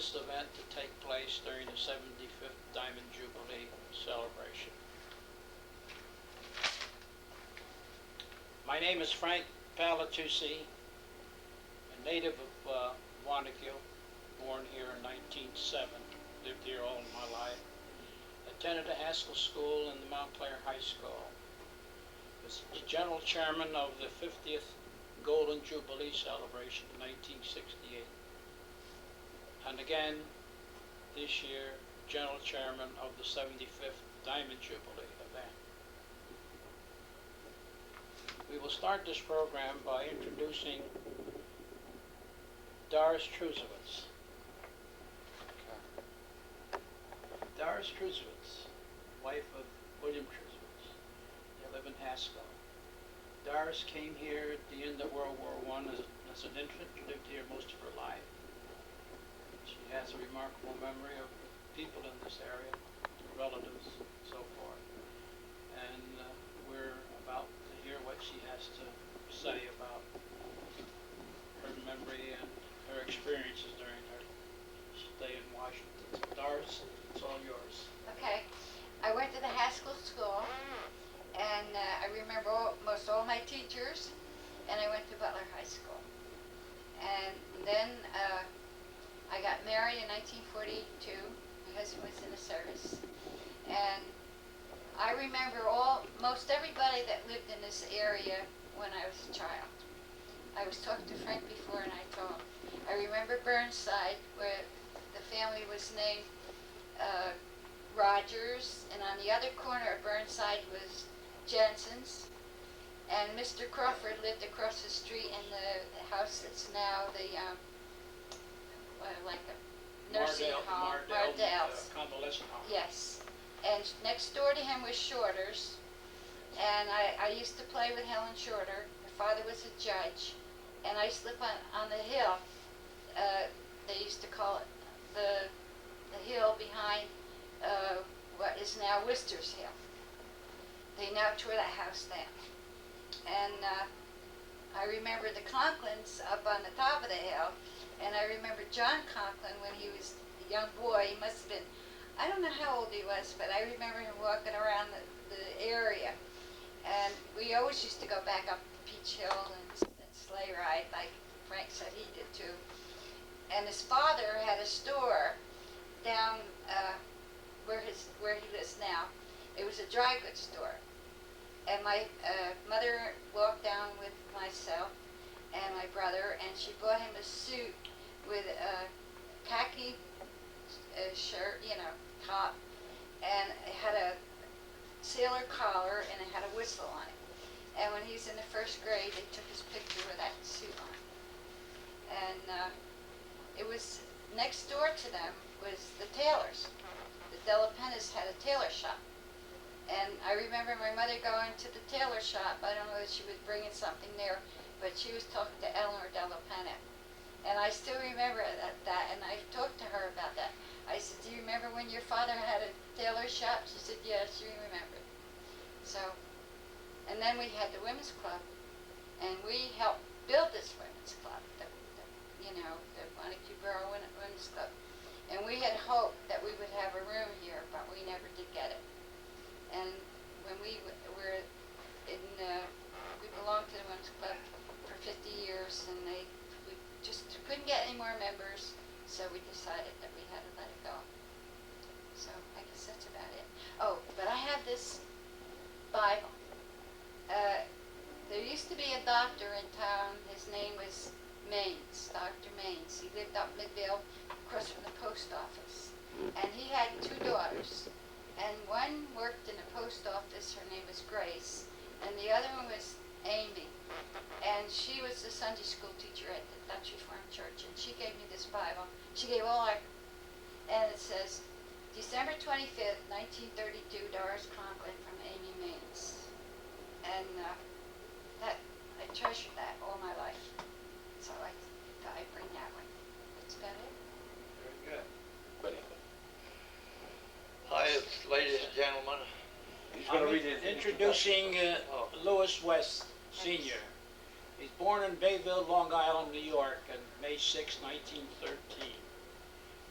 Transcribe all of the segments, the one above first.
largest event to take place during the 75th Diamond Jubilee celebration. My name is Frank Palatucci, a native of Waunakee, born here in 1907, lived here all my life. Attended a Haskell School and the Montclair High School. Was the general chairman of the 50th Golden Jubilee celebration in 1968. And again, this year, general chairman of the 75th Diamond Jubilee event. We will start this program by introducing Doris Trusowitz. Doris Trusowitz, wife of William Trusowitz. They live in Haskell. Doris came here at the end of World War I as an infant, lived here most of her life. She has a remarkable memory of the people in this area, relatives, and so forth. And we're about to hear what she has to say about her memory and her experiences during her stay in Washington. So Doris, it's all yours. Okay. I went to the Haskell School, and I remember most all my teachers, and I went to Butler High School. And then I got married in 1942. My husband was in the service. And I remember most everybody that lived in this area when I was a child. I was talking to Frank before, and I told him. I remember Burnside, where the family was named Rogers, and on the other corner of Burnside was Jensen's. And Mr. Crawford lived across the street in the house that's now the like a nursing home, Mardell's. Convalescent home. Yes. And next door to him was Shorter's. And I used to play with Helen Shorter. Her father was a judge. And I used to live on the hill. They used to call it the hill behind what is now Wister's Hill. They now tore that house down. And I remember the Conklins up on the top of the hill. And I remember John Conklin when he was a young boy. He must have been, I don't know how old he was, but I remember him walking around the area. And we always used to go back up Peach Hill and sleigh ride, like Frank said he did too. And his father had a store down where he lives now. It was a dry goods store. And my mother walked down with myself and my brother, and she bought him a suit with a khaki shirt, top, and it had a sailor collar, and it had a whistle on it. And when he was in the first grade, they took his picture with that suit on. And it was next door to them was the tailors. The Della Pennas had a tailor shop. And I remember my mother going to the tailor shop. I don't know if she was bringing something there, but she was talking to Eleanor Della Penna. And I still remember that, and I talked to her about that. I said, do you remember when your father had a tailor shop? She said, yes, she remembered. So, and then we had the women's club, and we helped build this women's club, the Waunakee Borough Women's Club. And we had hoped that we would have a room here, but we never did get it. And when we were in, we belonged to the women's club for 50 years, and we just couldn't get any more members, so we decided that we had to let it go. So I guess that's about it. Oh, but I have this Bible. There used to be a doctor in town. His name was Maines, Dr. Maines. He lived up Midvale, across from the post office. And he had two daughters. And one worked in the post office. Her name was Grace. And the other one was Amy. And she was the Sunday school teacher at the Dutch Reformed Church. And she gave me this Bible. She gave all our, and it says, December 25th, 1932, Doris Conklin from Amy Maines. And I treasured that all my life. So I thought I'd bring that one. That's about it. Very good. Hi, ladies and gentlemen. He's going to read it. Introducing Lewis West, Sr. He's born in Bayville, Long Island, New York, on May 6, 1913.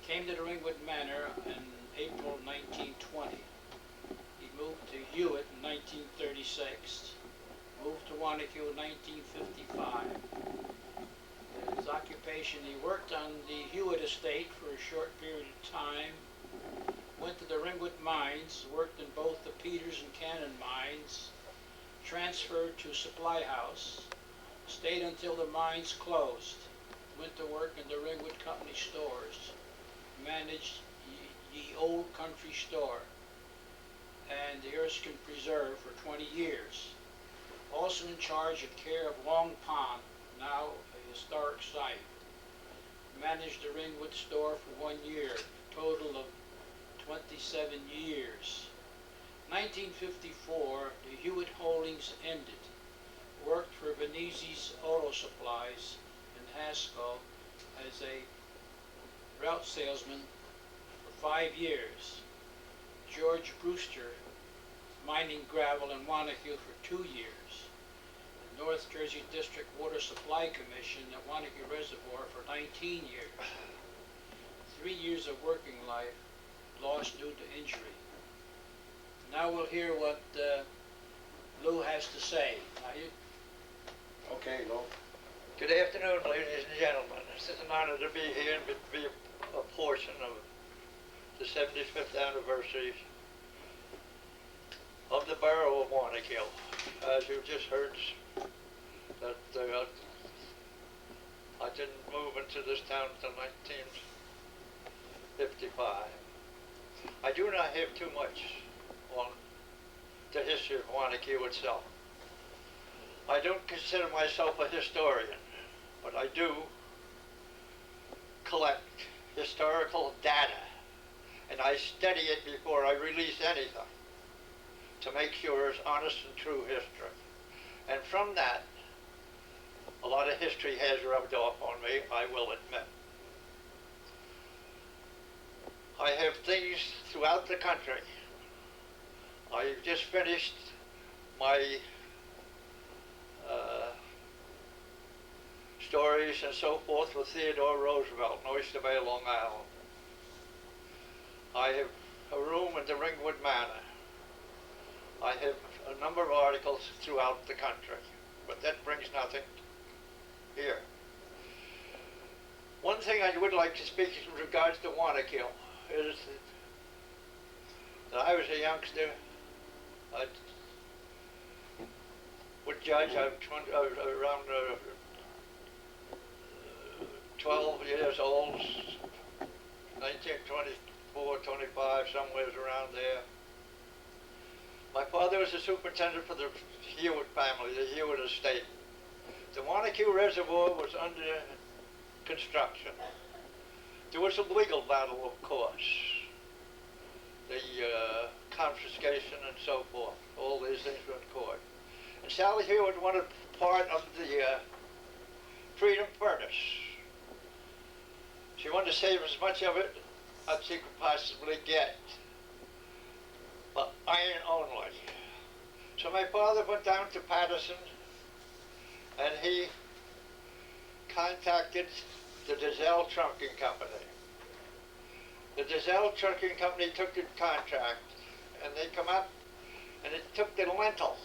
came to the Ringwood Manor in April 1920. He moved to Hewitt in 1936. Moved to Waunakee in 1955. His occupation, he worked on the Hewitt estate for a short period of time. Went to the Ringwood mines, worked in both the Peters and Cannon mines. Transferred to Supply House. Stayed until the mines closed. Went to work in the Ringwood Company stores. Managed the Old Country Store and the Erskine Preserve for 20 years. Also in charge of care of Long Pond, now a historic site. Managed the Ringwood store for 1 year, a total of 27 years. 1954, the Hewitt holdings ended. Worked for Venezzi's Auto Supplies in Haskell as a route salesman for 5 years. George Brewster, mining gravel in Waunakee for 2 years. The North Jersey District Water Supply Commission at Waunakee Reservoir for 19 years. 3 years of working life lost due to injury. Now we'll hear what Lou has to say. Okay, Lou. Good afternoon, ladies and gentlemen. It's an honor to be here and be a portion of the 75th anniversary of the borough of Waunakee. As you just heard, that I didn't move into this town until 1955. I do not have too much on the history of Waunakee itself. I don't consider myself a historian, but I do collect historical data, and I study it before I release anything to make sure it's honest and true history. And from that, a lot of history has rubbed off on me, I will admit. I have things throughout the country. I've just finished my stories and so forth with Theodore Roosevelt in Oyster Bay, Long Island. I have a room in the Ringwood Manor. I have a number of articles throughout the country, but that brings nothing here. One thing I would like to speak in regards to Waunakee is that I was a youngster. I would judge, I was around 12 years old, 1924, 25, somewhere around there. My father was the superintendent for the Hewitt family, the Hewitt estate. The Waunakee Reservoir was under construction. There was a legal battle, of course. The confiscation and so forth. All these things were in court. And Sally Hewitt wanted part of the Freedom Furnace. She wanted to save as much of it as she could possibly get, but iron only. So my father went down to Patterson and he contacted the Dizelle Trunking Company. The Dizelle Trunking Company took the contract and they come up and it took the lintel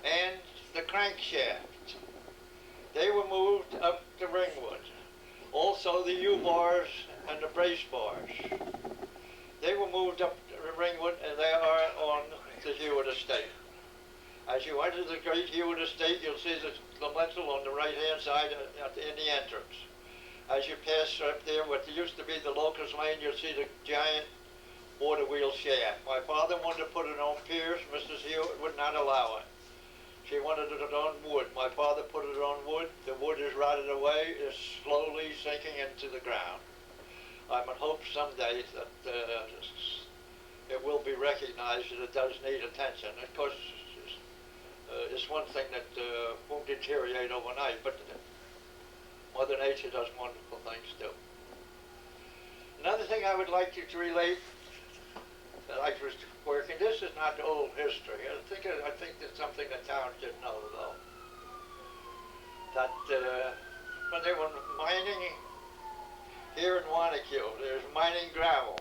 and the crankshaft. They were moved up to Ringwood. Also the U-bars and the brace bars. They were moved up to Ringwood and they are on the Hewitt estate. As you enter the great Hewitt estate, you'll see the lintel on the right-hand side in the entrance. As you pass up there, what used to be the locust lane, you'll see the giant water wheel shaft. My father wanted to put it on piers. Mrs. Hewitt would not allow it. She wanted it on wood. My father put it on wood. The wood is rotted away. It's slowly sinking into the ground. I'm in hope someday that it will be recognized that it does need attention. Of course, it's one thing that won't deteriorate overnight, but Mother Nature does wonderful things too. Another thing I would like you to relate that I was working, this is not old history. I think it's something the town should know though. That when they were mining here in Waunakee. There's mining gravel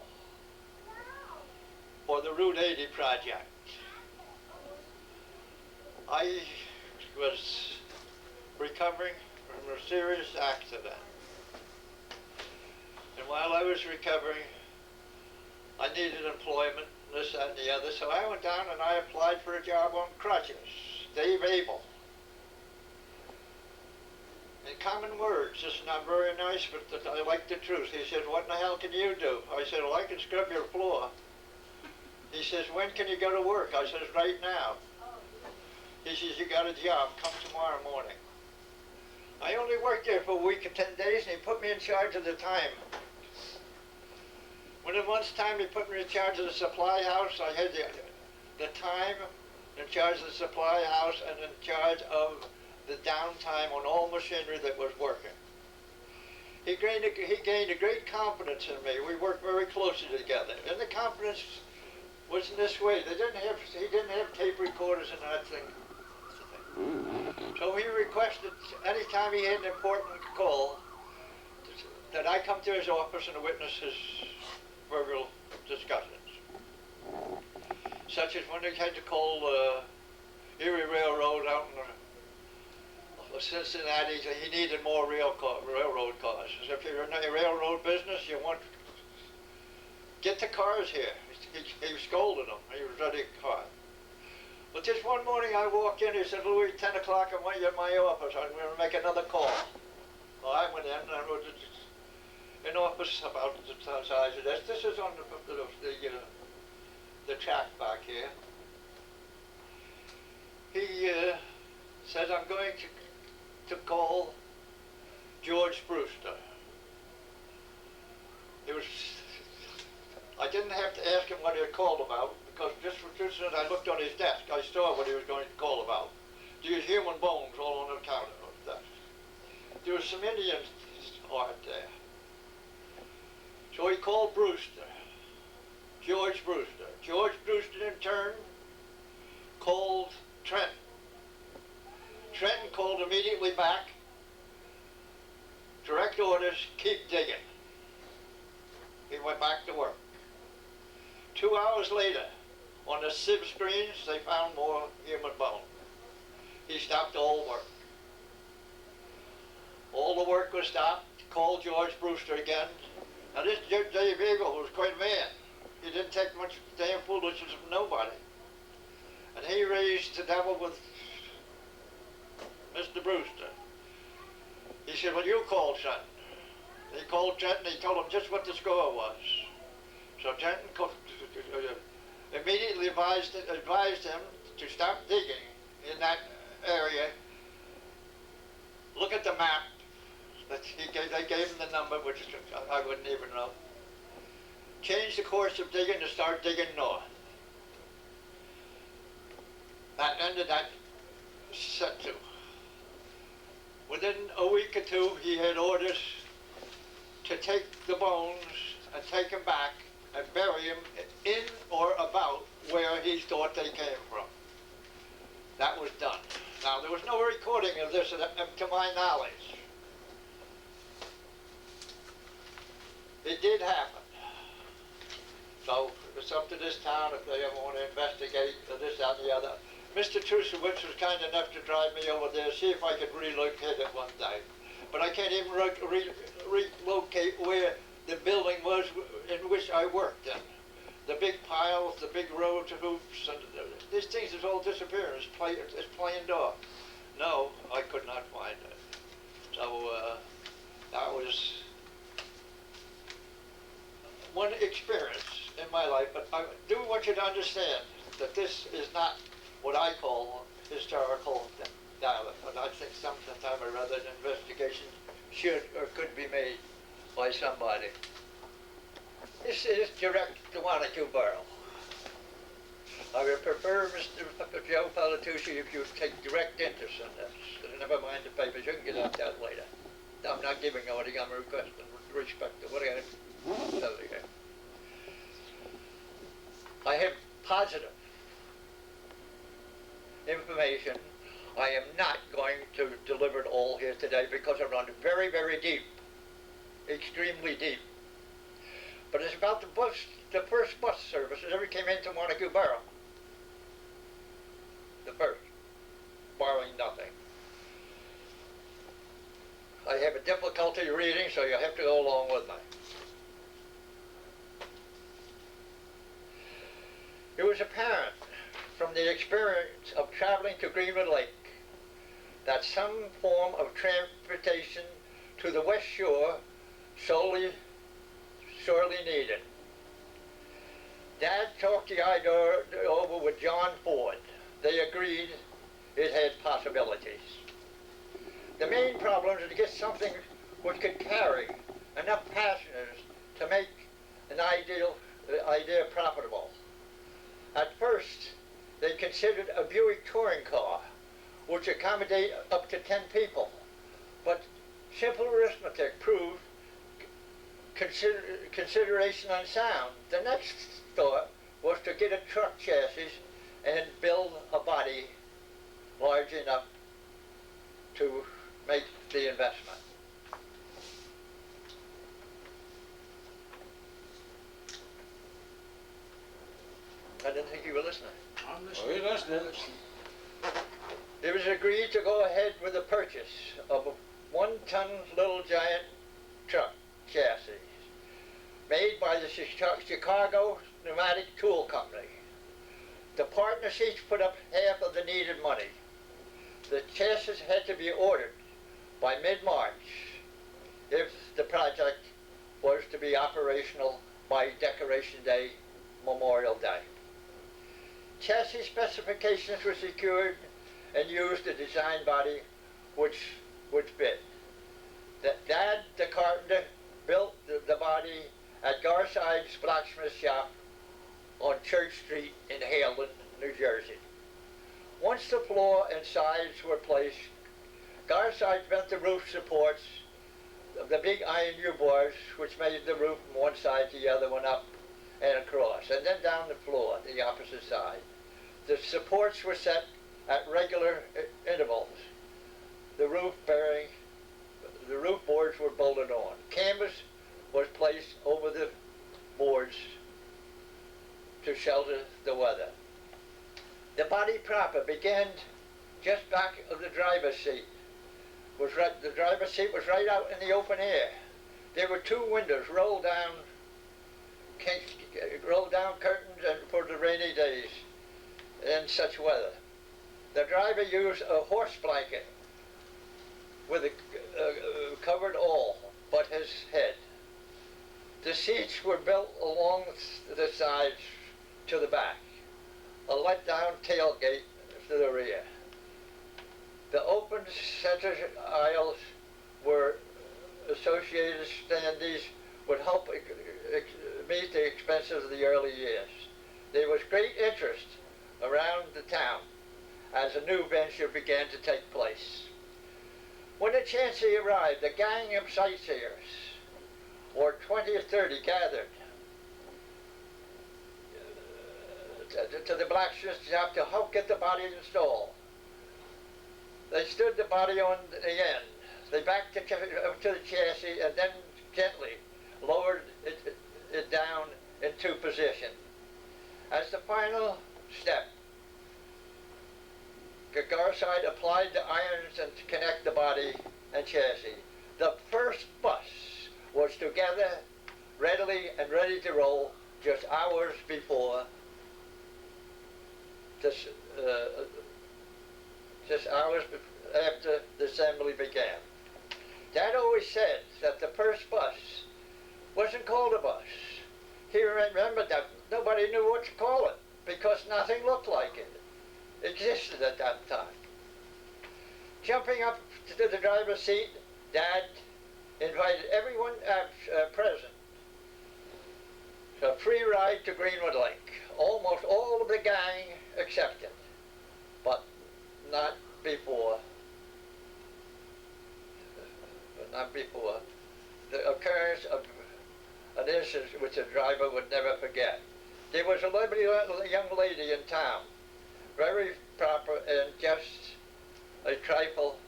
for the Route 80 project. I was recovering from a serious accident. And while I was recovering, I needed employment, this, that, and the other, so I went down and I applied for a job on crutches. Dave Abel. In common words, this is not very nice, but I like the truth. He said, "What in the hell can you do?" I said, "Well, I can scrub your floor." He says, "When can you go to work?" I says, "Right now." He says, "You got a job, come tomorrow morning." I only worked there for a week or 10 days, and he put me in charge of the time. When in month's time he put me in charge of the supply house, I had the time, in charge of the supply house, and in charge of the downtime on all machinery that was working. He gained a great confidence in me. We worked very closely together, and the confidence was in this way. He didn't have tape recorders and that thing. So he requested anytime he had an important call that I come to his office and witness his verbal discussions. Such as when they had to call Erie Railroad out in Cincinnati, he needed more railroad cars. If you're in the railroad business, you want get the cars here. He scolded them. He was ready to car. But just one morning I walked in, he said, "Louis, 10 o'clock, I want you in my office. I'm going to make another call." Well, I went in and I was in office about the size of this. This is on the track back here. He says, "I'm going to call George Brewster." I didn't have to ask him what he had called about, because just as soon as I looked on his desk, I saw what he was going to call about. There was human bones all on the counter of the desk. There was some Indian art there. So he called Brewster, George Brewster. George Brewster in turn called Trenton. Trenton called immediately back, direct orders, keep digging. He went back to work. 2 hours later, on the sieve screens, they found more human bone. He stopped all work. All the work was stopped. Called George Brewster again. Now this Dave Eagle was quite a man. He didn't take much damn foolishness from nobody. And he raised the devil with Mr. Brewster. He said, "Well, you called Trenton." He called Trenton, he told him just what the score was. So Trenton immediately advised him to stop digging in that area. Look at the map. They gave him the number, which I wouldn't even know. Change the course of digging to start digging north. That ended that set to. Within a week or two, he had orders to take the bones and take them back and bury them in or about where he thought they came from. That was done. Now, there was no recording of this to my knowledge. It did happen. So it's up to this town if they ever want to investigate this, that, and the other. Mr. Trusowitz was kind enough to drive me over there, see if I could relocate it one day. But I can't even relocate where the building was in which I worked in. The big piles, the big rows of hoops, and these things is all disappearing. It's plain dark. No, I could not find it. So that was one experience in my life. But I do want you to understand that this is not what I call historical data, but I think sometime or other an investigation should or could be made by somebody. This is direct to Waunakee Borough. I would prefer, Mr. Joe Palatucci, if you would take direct interest in this. Never mind the papers, you can get out that later. I'm not giving anything, I'm requesting with respect to what I tell you here. I have positive information. I am not going to deliver it all here today because I run very, very deep extremely deep. But it's about the first bus service that ever came into Montague Borough. The first, borrowing nothing. I have a difficulty reading, so you'll have to go along with me. It was apparent from the experience of traveling to Greenwood Lake that some form of transportation to the West Shore sorely needed. Dad talked the idea over with John Ford. They agreed it had possibilities. The main problem is to get something which could carry enough passengers to make an idea profitable. At first, they considered a Buick touring car, which accommodate up to 10 people. But simple arithmetic proved consideration unsound. The next thought was to get a truck chassis and build a body large enough to make the investment. I didn't think you were listening. I'm Oh, listening. you're listening. I'm listening. It was agreed to go ahead with the purchase of a 1-ton little giant truck chassis made by the Chicago Pneumatic Tool Company. The partners each put up half of the needed money. The chassis had to be ordered by mid-March if the project was to be operational by Decoration Day, Memorial Day. Chassis specifications were secured and used a design body which fit. Dad, the carpenter, built the body at Garside's blacksmith shop on Church Street in Halden, New Jersey. Once the floor and sides were placed, Garside bent the roof supports of the big iron U-bars which made the roof from one side to the other one up and across, and then down the floor, the opposite side. The supports were set at regular intervals. The roof boards were bolted on. Canvas was placed over the boards to shelter the weather. The body proper began just back of the driver's seat. The driver's seat was right out in the open air. There were 2 windows rolled down curtains and for the rainy days in such weather. The driver used a horse blanket with covered all but his head. The seats were built along the sides to the back, a let-down tailgate to the rear. The open center aisles were associated standees would help meet the expenses of the early years. There was great interest around the town as a new venture began to take place. When the chancy arrived, a gang of sightseers, or 20 or 30, gathered to the blacksmith shop to help get the body installed. They stood the body on the end. They backed it up to the chassis and then gently lowered it down into position. As the final step, Garside applied the irons and to connect the body and chassis. The first bus was together, readily and ready to roll just hours before just hours after the assembly began. Dad always said that the first bus wasn't called a bus. He remembered that nobody knew what to call it because nothing looked like it existed at that time. Jumping up to the driver's seat, Dad invited everyone present a free ride to Greenwood Lake. Almost all of the gang accepted, but not before the occurrence of an incident which the driver would never forget. There was a lovely young lady in town, very proper and just a trifle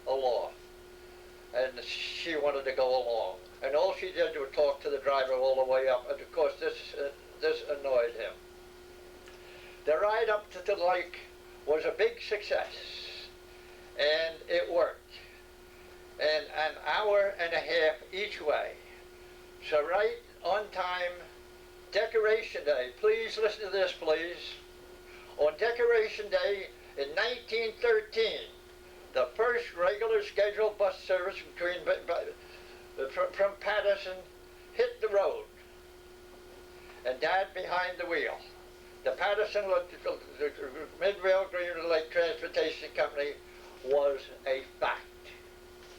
aloft, and she wanted to go along. And all she did was talk to the driver all the way up. And of course, this annoyed him. The ride up to the lake was a big success, and it worked. And an hour and a half each way. So right on time, Decoration Day. Please listen to this, please. On Decoration Day in 1913, the first regular scheduled bus service from Patterson hit the road, and Dad behind the wheel. The Patterson Mid-Rail Green Lake Transportation Company was a fact.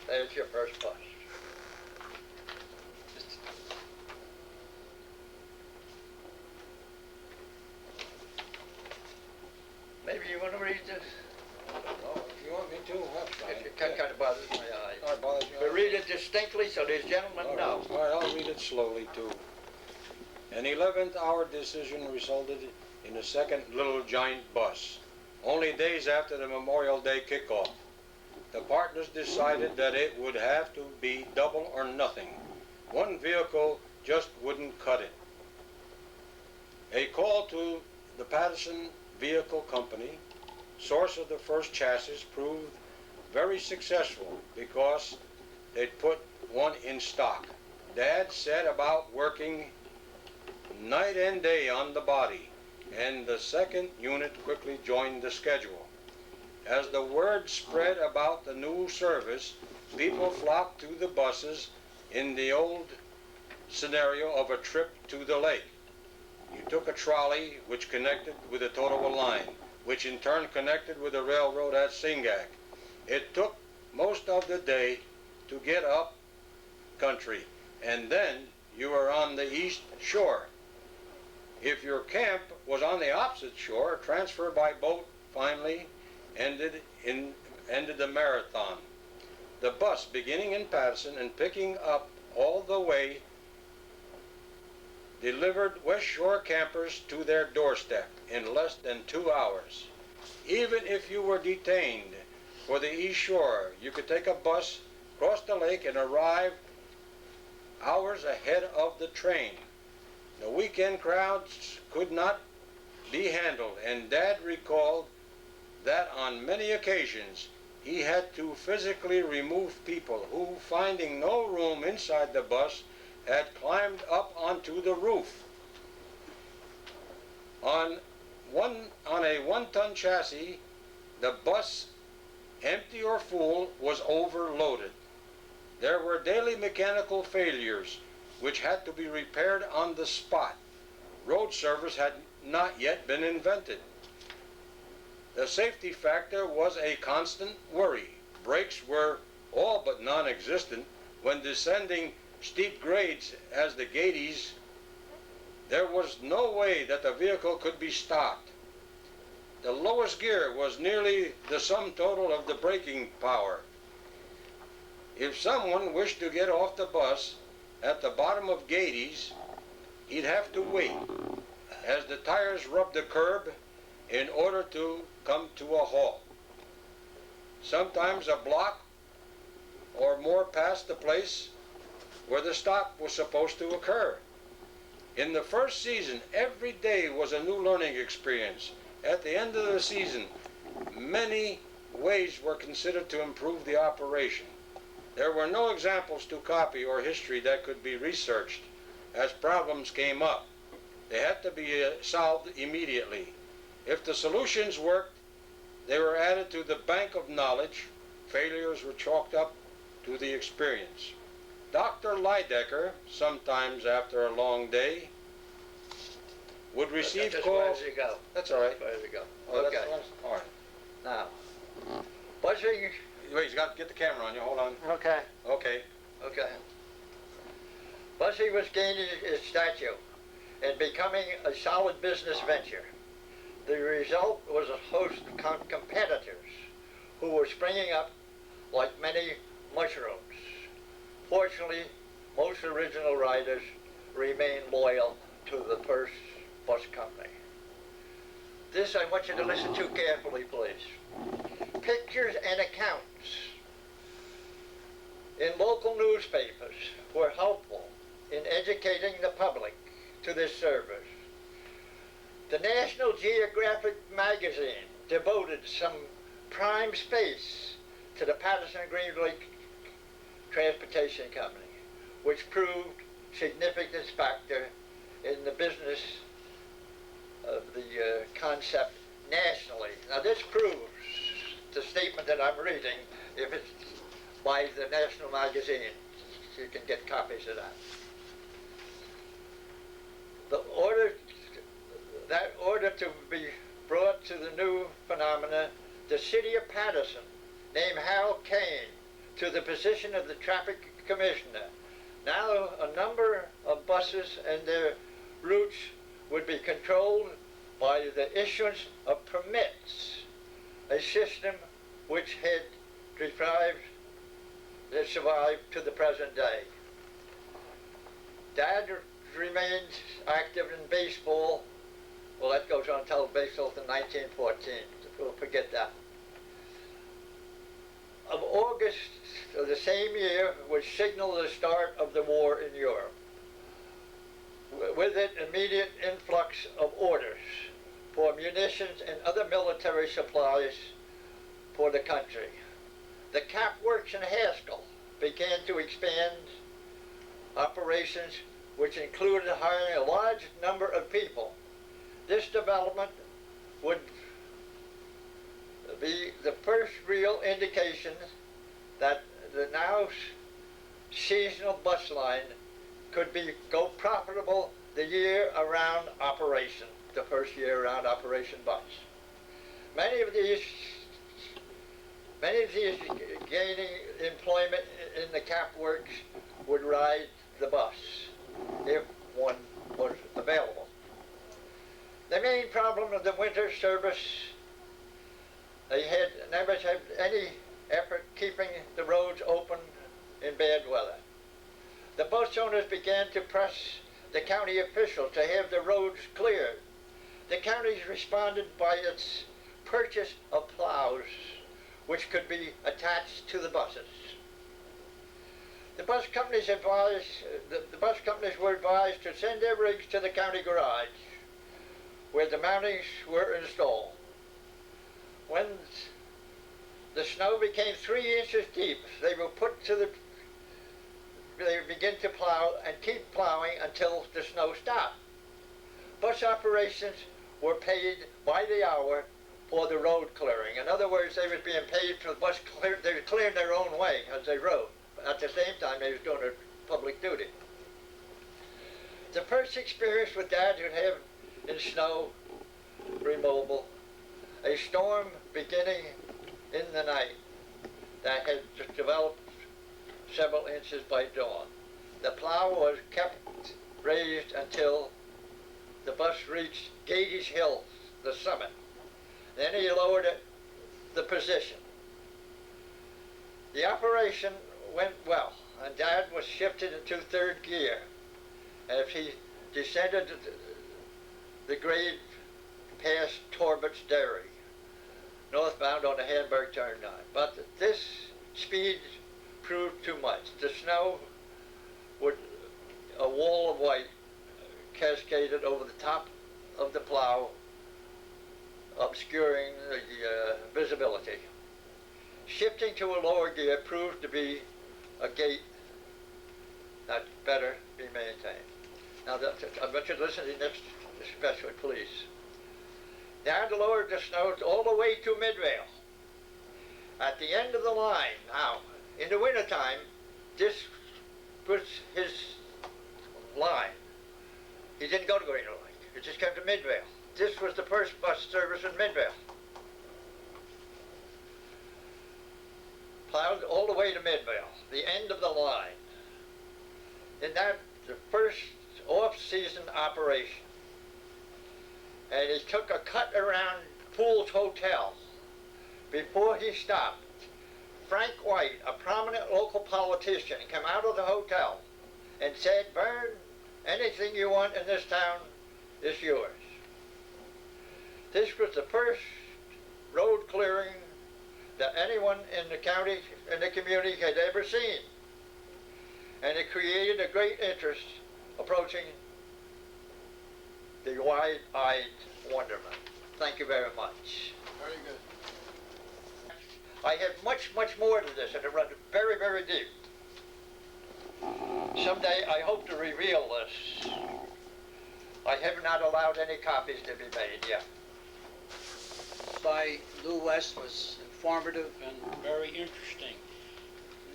There's your first bus. Maybe you want to read this? No, if you want me to, that's fine. It kind of bothers my eyes. All right, bothers you. But read it distinctly so these gentlemen know. All right, I'll read it slowly too. An 11th hour decision resulted in a second Little Giant bus, only days after the Memorial Day kickoff. The partners decided that it would have to be double or nothing. One vehicle just wouldn't cut it. A call to the Patterson Vehicle Company, source of the first chassis, proved very successful because they'd put one in stock. Dad set about working night and day on the body, and the second unit quickly joined the schedule. As the word spread about the new service, people flocked to the buses in the old scenario of a trip to the lake. You took a trolley which connected with the Totowa line, which in turn connected with the railroad at Singak. It took most of the day to get up country, and then you were on the east shore. If your camp was on the opposite shore, transfer by boat finally ended the marathon. The bus beginning in Patterson and picking up all the way delivered West Shore campers to their doorstep in less than 2 hours. Even if you were detained for the East Shore, you could take a bus, cross the lake, and arrive hours ahead of the train. The weekend crowds could not be handled, and Dad recalled that on many occasions he had to physically remove people who, finding no room inside the bus, had climbed up onto the roof. On a one-ton chassis, the bus, empty or full, was overloaded. There were daily mechanical failures which had to be repaired on the spot. Road service had not yet been invented. The safety factor was a constant worry. Brakes were all but non-existent when descending steep grades as the Gateys. There was no way that the vehicle could be stopped. The lowest gear was nearly the sum total of the braking power. If someone wished to get off the bus at the bottom of Gateys, he'd have to wait as the tires rubbed the curb in order to come to a halt. Sometimes a block or more past the place where the stop was supposed to occur. In the first season, every day was a new learning experience. At the end of the season, many ways were considered to improve the operation. There were no examples to copy or history that could be researched as problems came up. They had to be solved immediately. If the solutions worked, they were added to the bank of knowledge. Failures were chalked up to the experience. Dr. Lydecker, sometimes after a long day, would receive Just calls. where to go. That's all right. Where to go. Oh, Okay. All right. Now, buzzing. Wait, he's got to get the camera on you. Hold on. Okay. Okay. Okay. Bussy was gaining his stature and becoming a solid business venture. The result was a host of competitors who were springing up like many mushrooms. Fortunately, most original riders remained loyal to the first bus company. This I want you to listen to carefully, please. Pictures and accounts in local newspapers were helpful in educating the public to this service. The National Geographic magazine devoted some prime space to the Patterson-Green Lake Transportation Company, which proved significant factor in the business of the concept nationally. Now this proves the statement that I'm reading, if it's by the National Magazine, you can get copies of that. That order to be brought to the new phenomena, the city of Patterson named Hal Kane to the position of the traffic commissioner. Now a number of buses and their routes would be controlled by the issuance of permits, a system which had survived to the present day. Dad remained active in baseball. Well, that goes on until baseball in 1914. We'll forget that. Of August of the same year, which signaled the start of the war in Europe. With it, immediate influx of orders for munitions and other military supplies for the country. The Cap Works in Haskell began to expand operations, which included hiring a large number of people. This development would be the first real indication that the now seasonal bus line could go profitable the year-around operation, the first year-round operation bus. Many of these gaining employment in the Cap Works would ride the bus if one was available. The main problem of the winter service, they had never had any effort keeping the roads open in bad weather. The bus owners began to press the county official to have the roads cleared. The county responded by its purchase of plows, which could be attached to the buses. The bus companies were advised to send their rigs to the county garage, where the mountings were installed. When the snow became 3 inches deep, they would begin to plow and keep plowing until the snow stopped. Bus operations were paid by the hour for the road clearing. In other words, they were being paid for the bus clear. They were clearing their own way as they rode. At the same time, they were doing their public duty. The first experience with Dad would have in snow removal, a storm beginning in the night that had developed several inches by dawn. The plow was kept raised until the bus reached Gady's Hill, the summit. Then he lowered it, the position. The operation went well, and Dad was shifted into third gear as he descended the grade past Torbert's Dairy, northbound on the Hamburg Turnpike. But this speed proved too much. The snow a wall of white cascaded over the top of the plow, obscuring the visibility. Shifting to a lower gear proved to be a gait that better be maintained. Now, I want you to listen to the next especially, please. Down to lower the snow all the way to Midvale. At the end of the line, now, in the wintertime, this was his line. He didn't go to Green Lake. He just came to Midvale. This was the first bus service in Midvale. Plowed all the way to Midvale, the end of the line. In that, the first off-season operation. And he took a cut around Poole's Hotel. Before he stopped, Frank White, a prominent local politician, came out of the hotel and said, "Vern, anything you want in this town is yours." This was the first road clearing that anyone in the county, in the community, had ever seen. And it created a great interest approaching the wide-eyed wonderment. Thank you very much. Very good. I have much, much more to this, and it runs very, very deep. Someday I hope to reveal this. I have not allowed any copies to be made yet. By Lou West was informative and very interesting.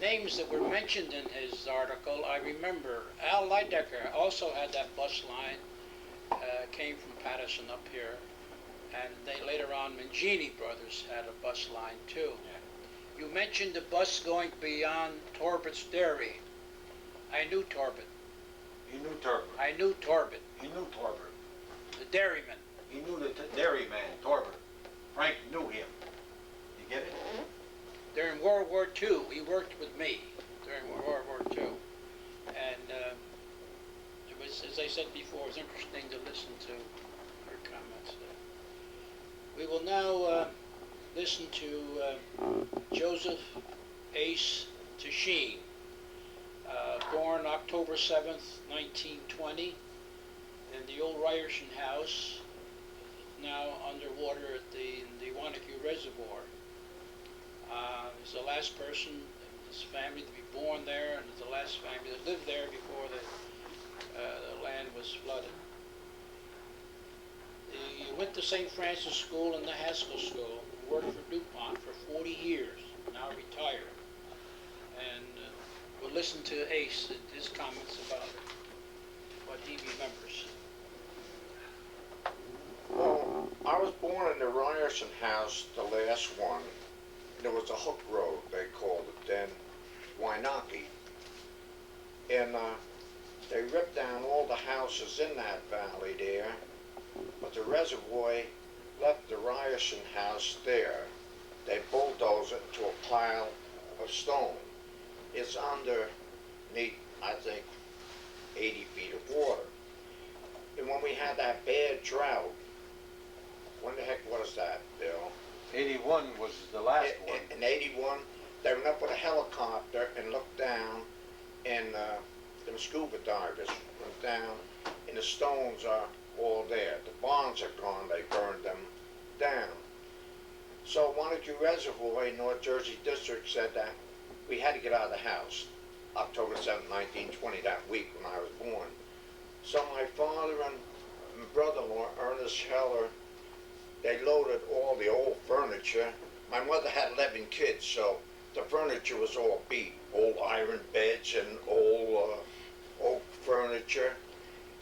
Names that were mentioned in his article, I remember. Al Lydecker also had that bus line, came from Patterson up here, and they later on, Mangini Brothers had a bus line too. You mentioned the bus going beyond Torbert's Dairy. I knew Torbert. He knew Torbert. I knew Torbert, He knew Torbert. the dairyman. He knew the dairyman, Torbert. Frank knew him. You get it? During World War II, he worked with me during World War II. And it was, as I said before, it was interesting to listen to her comments there. We will now listen to Joseph Ace Tasheen, born October 7th, 1920, in the old Ryerson house, now underwater at the Waunakee Reservoir. He's the last person in his family to be born there, and is the last family that lived there before the land was flooded. He went to St. Francis School and the Haskell School, worked for DuPont for 40 years, now retired. And we'll listen to Ace, his comments about what he remembers. Well, I was born in the Ryerson house, the last one. There was a hook road, they called it then, Waunakee. And they ripped down all the houses in that valley there, but the reservoir left the Ryerson house there. They bulldozed it into a pile of stone. It's underneath, I think, 80 feet of water. And when we had that bad drought, when the heck was that, Bill? 81 was the last one. In 81, they went up with a helicopter and looked down, and the scuba divers went down, and the stones are all there. The barns are gone, they burned them down. So Waunakee Reservoir in North Jersey District said that we had to get out of the house, October 7, 1920, that week when I was born. So my father and brother-in-law, Ernest Heller, they loaded all the old furniture. My mother had 11 kids, so the furniture was all beat. Old iron beds and old oak furniture.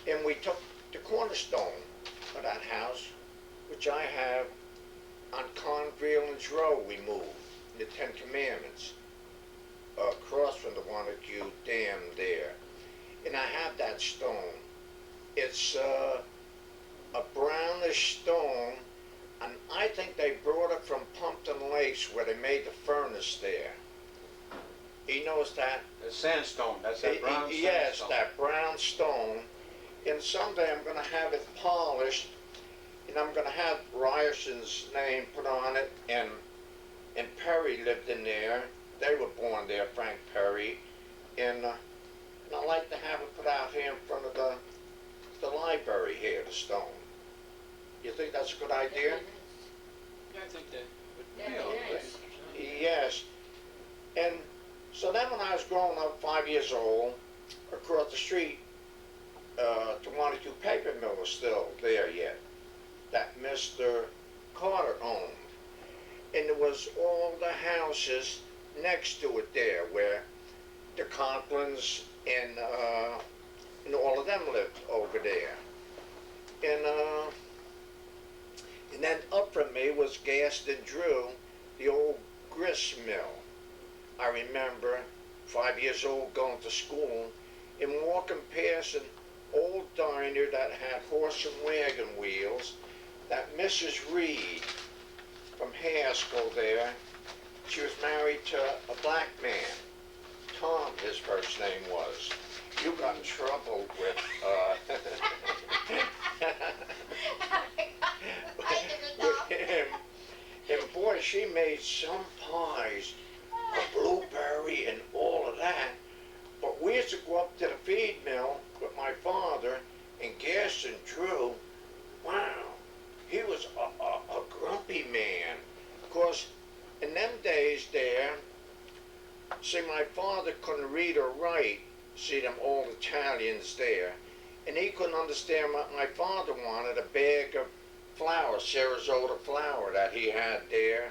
And we took the cornerstone of that house, which I have on Convealance Row, we moved, the Ten Commandments, across from the Waunakee Dam there. And I have that stone. It's a brownish stone, and I think they brought it from Pumpton Lakes where they made the furnace there. He knows that. The sandstone, that's that brown sandstone. Yes, that brown stone. And someday I'm going to have it polished, and I'm going to have Ryerson's name put on it, and Perry lived in there. They were born there, Frank Perry. And I'd like to have it put out here in front of the library here, the stone. You think that's a good idea? Yeah, I think that would Yeah, be it all right. is. Yes. And so then when I was growing up, 5 years old, across the street, the Montague paper mill was still there yet, that Mr. Carter owned. And there was all the houses next to it there, where the Conklins and all of them lived over there. And then up from me was Gaston Drew, the Old Grist Mill. I remember 5 years old going to school and walking past an old diner that had horse and wagon wheels, that Mrs. Reed from Haskell there, she was married to a black man. Tom, his first name was. You got in trouble with, with him. And boy, she made some pies, a blueberry and all of that. But we used to see, my father couldn't read or write, see them old Italians there, and he couldn't understand what my father wanted, a bag of flour, Sarasota flour that he had there,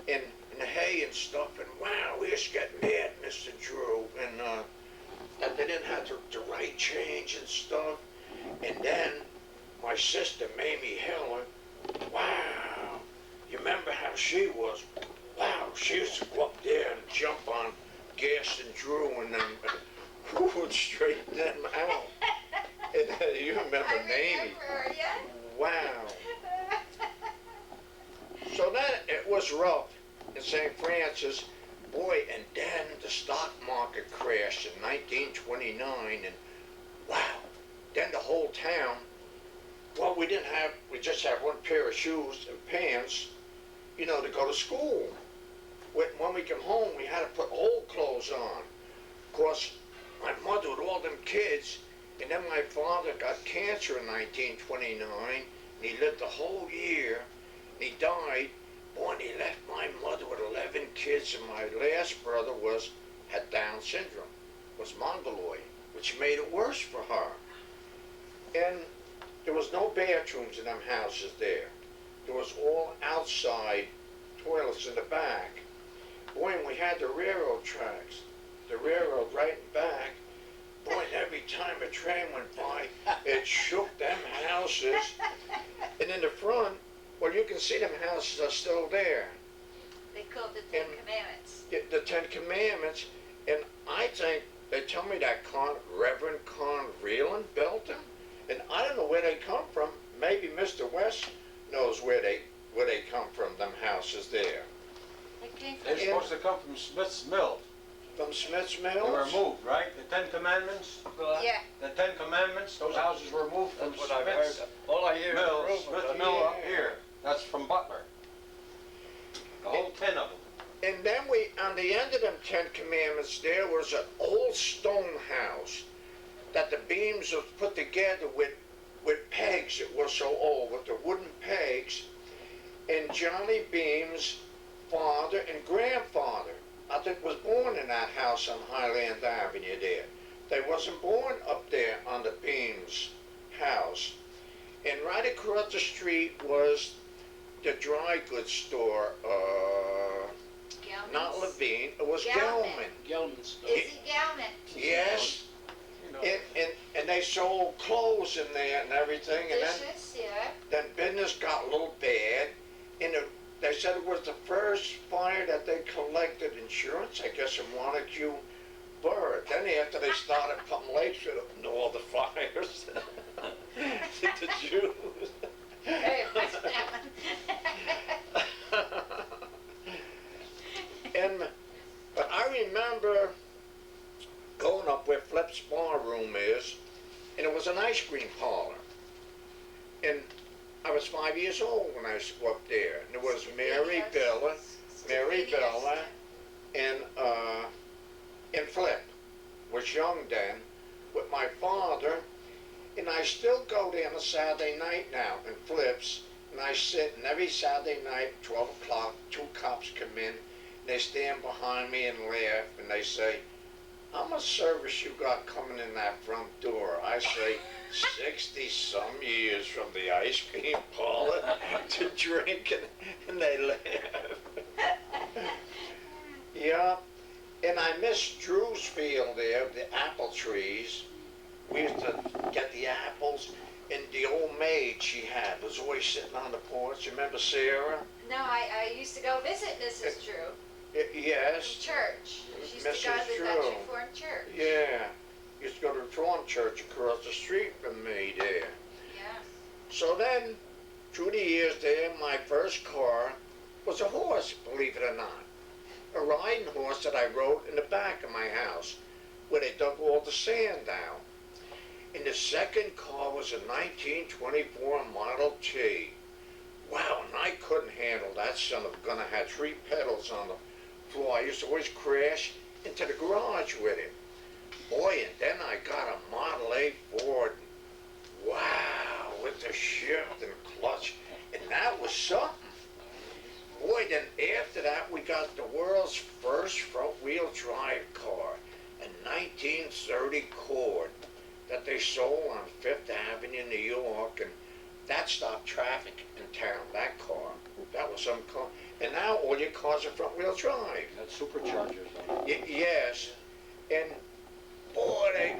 and hay and stuff, and wow, we used to get mad, Mr. Drew, and that they didn't have the right change and stuff. And then my sister, Mamie Heller, wow, you remember how she was? Wow, she used to go up there and jump on Gas and Drew and them, who would straighten them out. And you remember I Mamie? remember, yeah. Wow. So then it was rough in St. Francis, boy, and then the stock market crashed in 1929, and wow, then the whole town, well, we just had one pair of shoes and pants, you know, to go to school. When we came home, we had to put old clothes on. Of course, my mother with all them kids, and then my father got cancer in 1929, and he lived the whole year, and he died. Boy, and he left my mother with 11 kids, and my last brother had Down syndrome, was mongoloid, which made it worse for her. And there was no bathrooms in them houses there. There was all outside toilets in the back. Boy, and we had the railroad tracks, the railroad right in back. Boy, and every time a train went by, it shook them houses. And in the front, well, you can see them houses are still there. They called the Ten And- Commandments. The Ten Commandments, and I think they tell me that Reverend Con Reeland built them, and I don't know where they come from. Maybe Mr. West knows where they come from. Them houses there, They came They're from supposed to come from Smith's Mill. from Smith's They were Mills. moved, right? The Ten Commandments? Yeah. The Ten Commandments, those houses were moved from That's what I've heard. Smith's All I hear is Mill, rumors. Smith's Mill up here. That's from Butler. The whole 10 of them. And then on the end of them Ten Commandments, there was an old stone house that the beams was put together with pegs. It was so old, with the wooden pegs. And Johnny Beam's father and grandfather, I think, was born in that house on Highland Avenue there. They wasn't born up there on the Beams house. And right across the street was the dry goods store, Gelman's. not Levine, it was Gelman. Gelman. Gelman's stuff. Izzy Gelman. Yes, You know. and they sold clothes in there and everything, and Dishes, yeah. then business got a little bad, and they said it was the first fire that they collected insurance, I guess, in Waunakee Borough. Then after they started putting lakes in all the fires, the Jews. Hey, what's that But I remember going up where Flip's bar room is, and it was an ice cream parlor. And I was 5 years old when I was up there. And there was Mary Bella, and Flip was young then, with my father. And I still go there on a Saturday night now in Flip's, and I sit, and every Saturday night, 12 o'clock, two cops come in, and they stand behind me and laugh, and they say, "How much service you got coming in that front door?" I say, 60-some years from the ice cream parlor to drinking, and they laugh. Yeah, and I miss Drew's field there, the apple trees. We used to get the apples, and the old maid she had was always sitting on the porch. You remember Sarah? No, I used to go visit Mrs. Drew in Yes. church. She used to go Mrs. to the Drew. Dutch Reformed Church. Yeah. Used to go to the Reformed Church across the street from me there. Yeah. So then, through the years there, my first car was a horse, believe it or not. A riding horse that I rode in the back of my house, where they dug all the sand out. And the second car was a 1924 Model T. Wow, and I couldn't handle that son of a gun. I had 3 pedals on the floor. I used to always crash into the garage with it. Boy, and then I got a Model A Ford. Wow, with the shift and clutch. And that was something. boy, then after that, we got the world's first front-wheel drive car, a 1930 Cord that they sold on Fifth Avenue, New York, and that stopped traffic in town, that car. That was some car. And now all your cars are front-wheel drive. Got superchargers on it. Yes, and boy,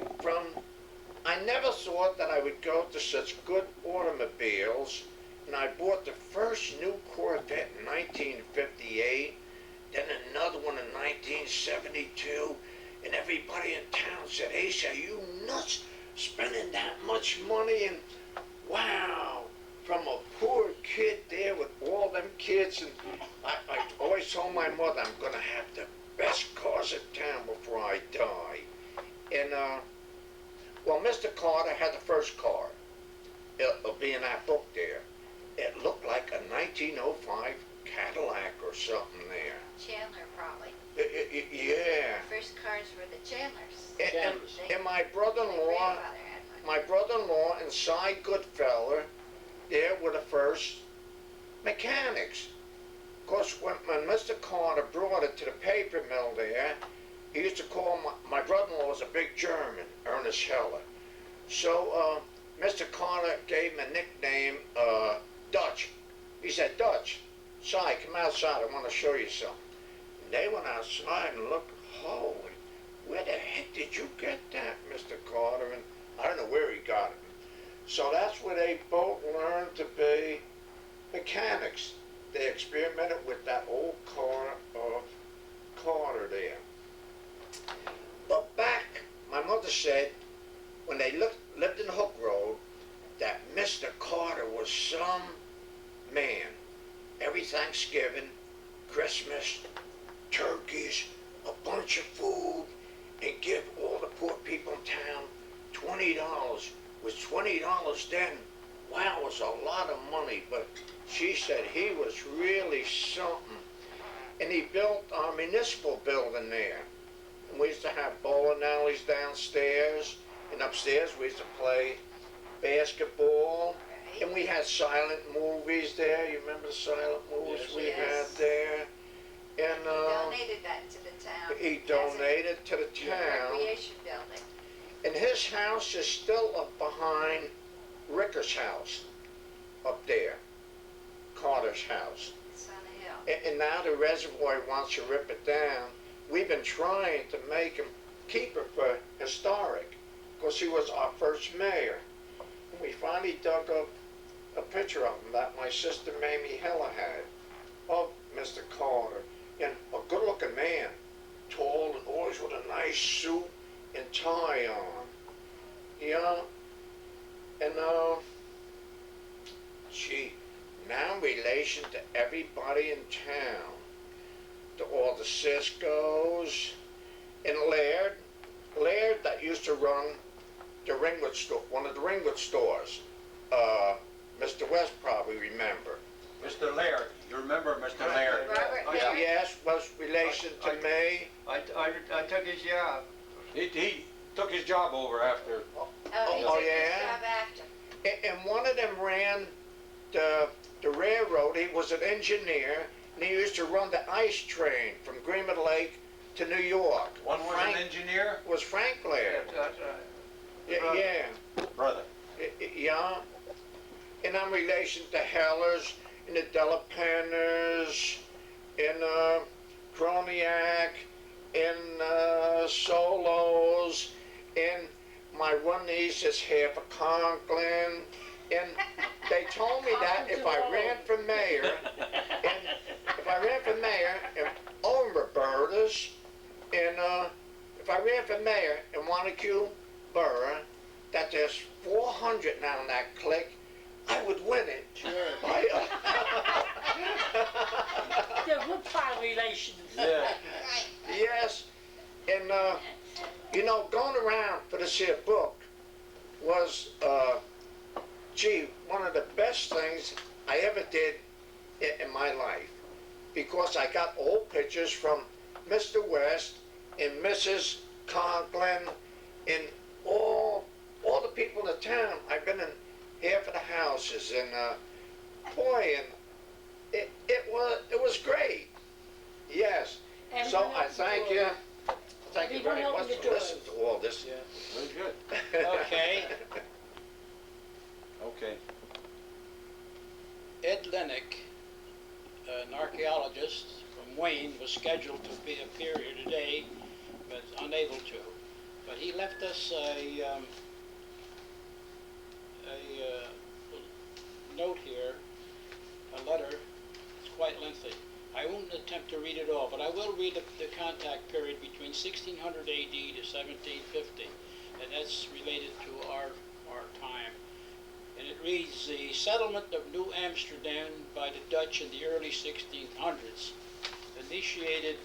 I never thought that I would go to such good automobiles, and I bought the first new Corvette in 1958, then another one in 1972, and everybody in town said, "Ace, are you nuts spending that much money?" And wow, from a poor kid there with all them kids, and I always told my mother, I'm gonna have the best cars in town before I die. And well, Mr. Carter had the first car. It'll be in that book there. It looked like a 1905 Cadillac or something there. Chandler, probably. Yeah. First cars were the Chandlers. And my My brother-in-law, grandfather had one. my brother-in-law and Cy Goodfeller, there were the first mechanics. Of course, when Mr. Carter brought it to the paper mill there, he used to call my brother-in-law was a big German, Ernest Heller. So Mr. Carter gave him a nickname, Dutch. He said, "Dutch, Cy, come outside, I want to show you something." And they went outside and looked, holy, where the heck did you get that, Mr. Carter? And I don't know where he got it. So that's where they both learned to be mechanics. They experimented with that old car of Carter there. But back, my mother said, when they lived in Hook Road, that Mr. Carter was some man. Every Thanksgiving, Christmas, turkeys, a bunch of food, and give all the poor people in town $20. Was $20 then, wow, it was a lot of money, but she said he was really something. And he built our municipal building there. And we used to have bowling alleys downstairs, and upstairs we used to play basketball. And we had silent movies there. You remember the silent movies Yes. we Yes. had there? And Donated that to the town. he as a donated to the town. Recreation building. And his house is still up behind Ricker's house, up there, Carter's house. It's on a hill. And now the reservoir wants to rip it down. We've been trying to make him keep it for historic, because he was our first mayor. And we finally dug up a picture of him that my sister Mamie Heller had of Mr. Carter. And a good-looking man, tall and always with a nice suit and tie on. Yeah. And gee, now in relation to everybody in town, to all the Cisco's, and Laird that used to run the Ringwood store, one of the Ringwood stores. Mr. West probably remember. Mr. Laird, you remember Mr. Laird? Robert Oh, Laird? Yes, was relation to me. I took his job. He took his job over after. Oh, he Oh, took yeah? his job after. And one of them ran the railroad. He was an engineer, and he used to run the ice train from Greenwood Lake to New York. One was Frank, an engineer? was Frank Yeah, Laird. that's right. Yeah. Brother. Yeah. And I'm relation to Hellers and the Delapenners and Croniac and Solos, and my one niece is half a Conklin. And they told me that if I ran for mayor, and Roberta's, and if I ran for mayor in Waunakee Borough, that there's 400 now in that clique, I would win it. Sure. They're good file relations. Yeah. Yes, and you know, going around for this here book was, one of the best things I ever did in my life, because I got old pictures from Mr. West and Mrs. Conklin and all the people in the town. I've been in half of the houses, and boy, and It was great. Yes. So Everyone I opened the thank door. you. Thank you Everyone very opened much the for doors. listening to all this. Yeah, very good. Okay. Okay. Ed Lennox, an archaeologist from Wayne, was scheduled to appear here today, but unable to. But he left us a note here, a letter. It's quite lengthy. I won't attempt to read it all, but I will read the contact period between 1600 AD to 1750, and that's related to our time. And it reads, the settlement of New Amsterdam by the Dutch in the early 1600s initiated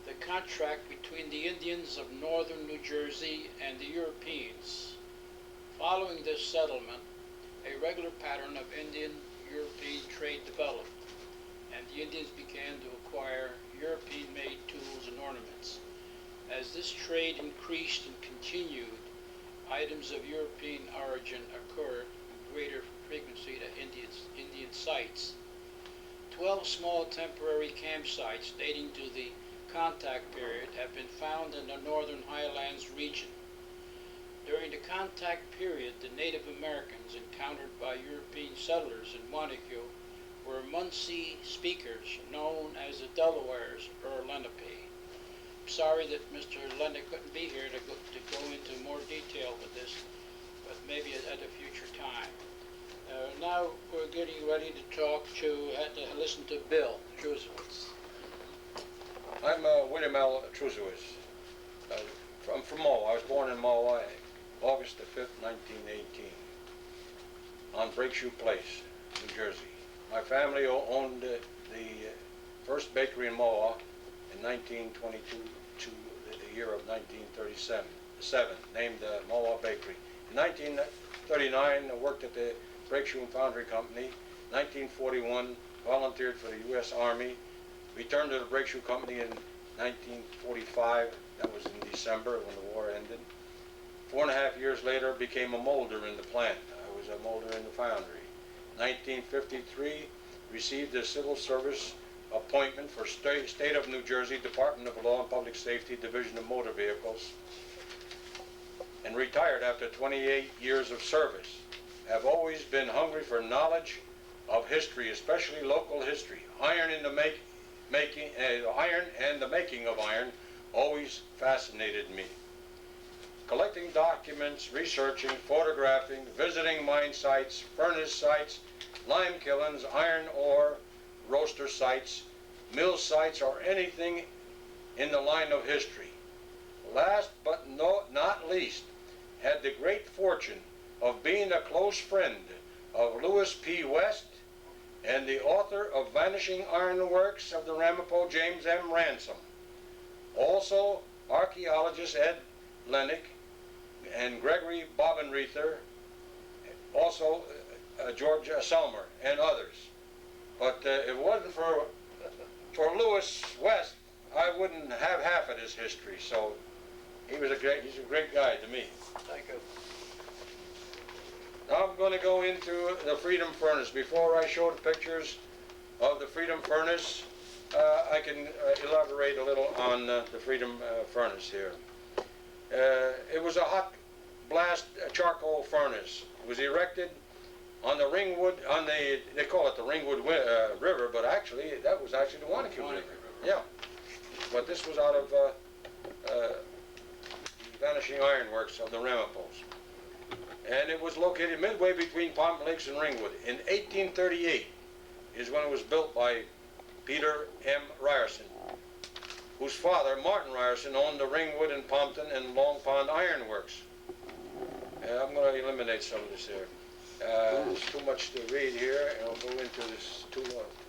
the contract between the Indians of northern New Jersey and the Europeans. Following this settlement, a regular pattern of Indian-European trade developed, and the Indians began to acquire European-made tools and ornaments. As this trade increased and continued, items of European origin occurred with greater frequency to Indian sites. 12 small temporary campsites dating to the contact period have been found in the northern highlands region. During the contact period, the Native Americans encountered by European settlers in Waunakee were Munsee speakers known as the Delawares or Lenape. I'm sorry that Mr. Lennox couldn't be here to go into more detail with this, but maybe at a future time. Now we're getting ready to listen to Bill Trusowitz. I'm William L. Trusowitz. I'm from Mull. I was born in Mull, August the 5th, 1918, on Breakshoe Place, New Jersey. My family owned the first bakery in Mull in 1922 to the year of 1937, named Mull Bakery. In 1939, I worked at the Breakshoe and Foundry Company. 1941, volunteered for the U.S. Army. Returned to the Breakshoe Company in 1945. That was in December when the war ended. 4.5 years later, became a molder in the plant. I was a molder in the foundry. 1953, received a civil service appointment for State of New Jersey Department of Law and Public Safety, Division of Motor Vehicles, and retired after 28 years of service. Have always been hungry for knowledge of history, especially local history. Iron and the making of iron always fascinated me. Collecting documents, researching, photographing, visiting mine sites, furnace sites, lime kilns, iron ore, roaster sites, mill sites, or anything in the line of history. Last but not least, had the great fortune of being a close friend of Lewis P. West and the author of Vanishing Ironworks of the Ramapo, James M. Ransom. Also, archaeologists Ed Lennox and Gregory Bobenreuther, also George Selmer and others. But if it wasn't for Lewis West, I wouldn't have half of his history. So he's a great guy to me. Thank you. Now I'm going to go into the Freedom Furnace. Before I show the pictures of the Freedom Furnace, I can elaborate a little on the Freedom Furnace here. It was a hot blast charcoal furnace. It was erected on the Ringwood, they call it the Ringwood River, but actually, that was actually the Waunakee River. Yeah. But this was out of the Vanishing Ironworks of the Ramapos. And it was located midway between Palm Lakes and Ringwood. In 1838 is when it was built by Peter M. Ryerson, whose father, Martin Ryerson, owned the Ringwood and Pompton and Long Pond Ironworks. I'm going to eliminate some of this here. There's too much to read here, and I'll go into this too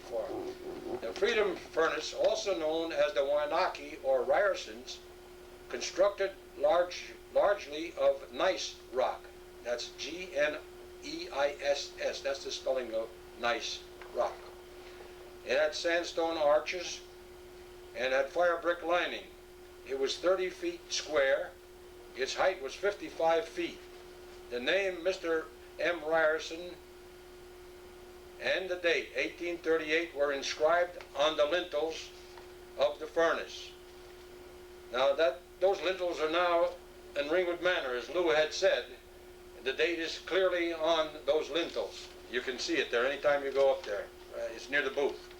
far. The Freedom Furnace, also known as the Waunakee or Ryersons, constructed largely of gneiss rock. That's G-N-E-I-S-S. That's the spelling of gneiss rock. It had sandstone arches and had fire brick lining. It was 30 feet square. Its height was 55 feet. The name Mr. M. Ryerson and the date, 1838, were inscribed on the lintels of the furnace. Now those lintels are now in Ringwood Manor, as Lou had said. The date is clearly on those lintels. You can see it there anytime you go up there. It's near the booth.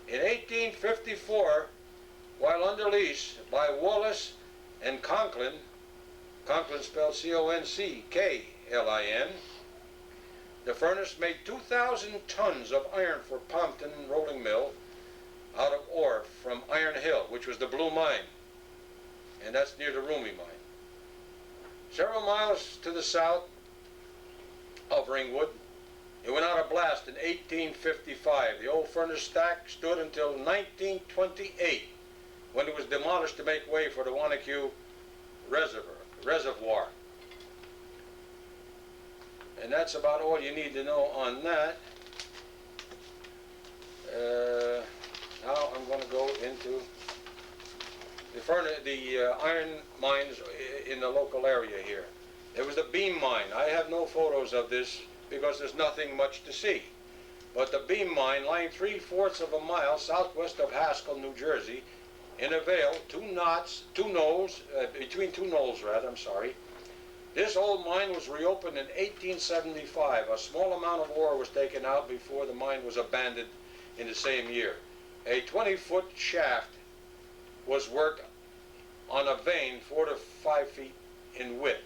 In 1854, while under lease by Wallace and Conklin, Conklin spelled C-O-N-C-K-L-I-N, the furnace made 2,000 tons of iron for Pompton Rolling Mill out of ore from Iron Hill, which was the Blue Mine, and that's near the Roomy Mine. Several miles to the south of Ringwood, it went out of blast in 1855. The old furnace stack stood until 1928, when it was demolished to make way for the Waunakee reservoir. And that's about all you need to know on that. Now I'm going to go into the iron mines in the local area here. There was the beam mine. I have no photos of this because there's nothing much to see. But the beam mine, lying 3/4 of a mile southwest of Haskell, New Jersey, in a vale, between two knolls, I'm sorry. This old mine was reopened in 1875. A small amount of ore was taken out before the mine was abandoned in the same year. A 20-foot shaft was worked on a vein 4 to 5 feet in width.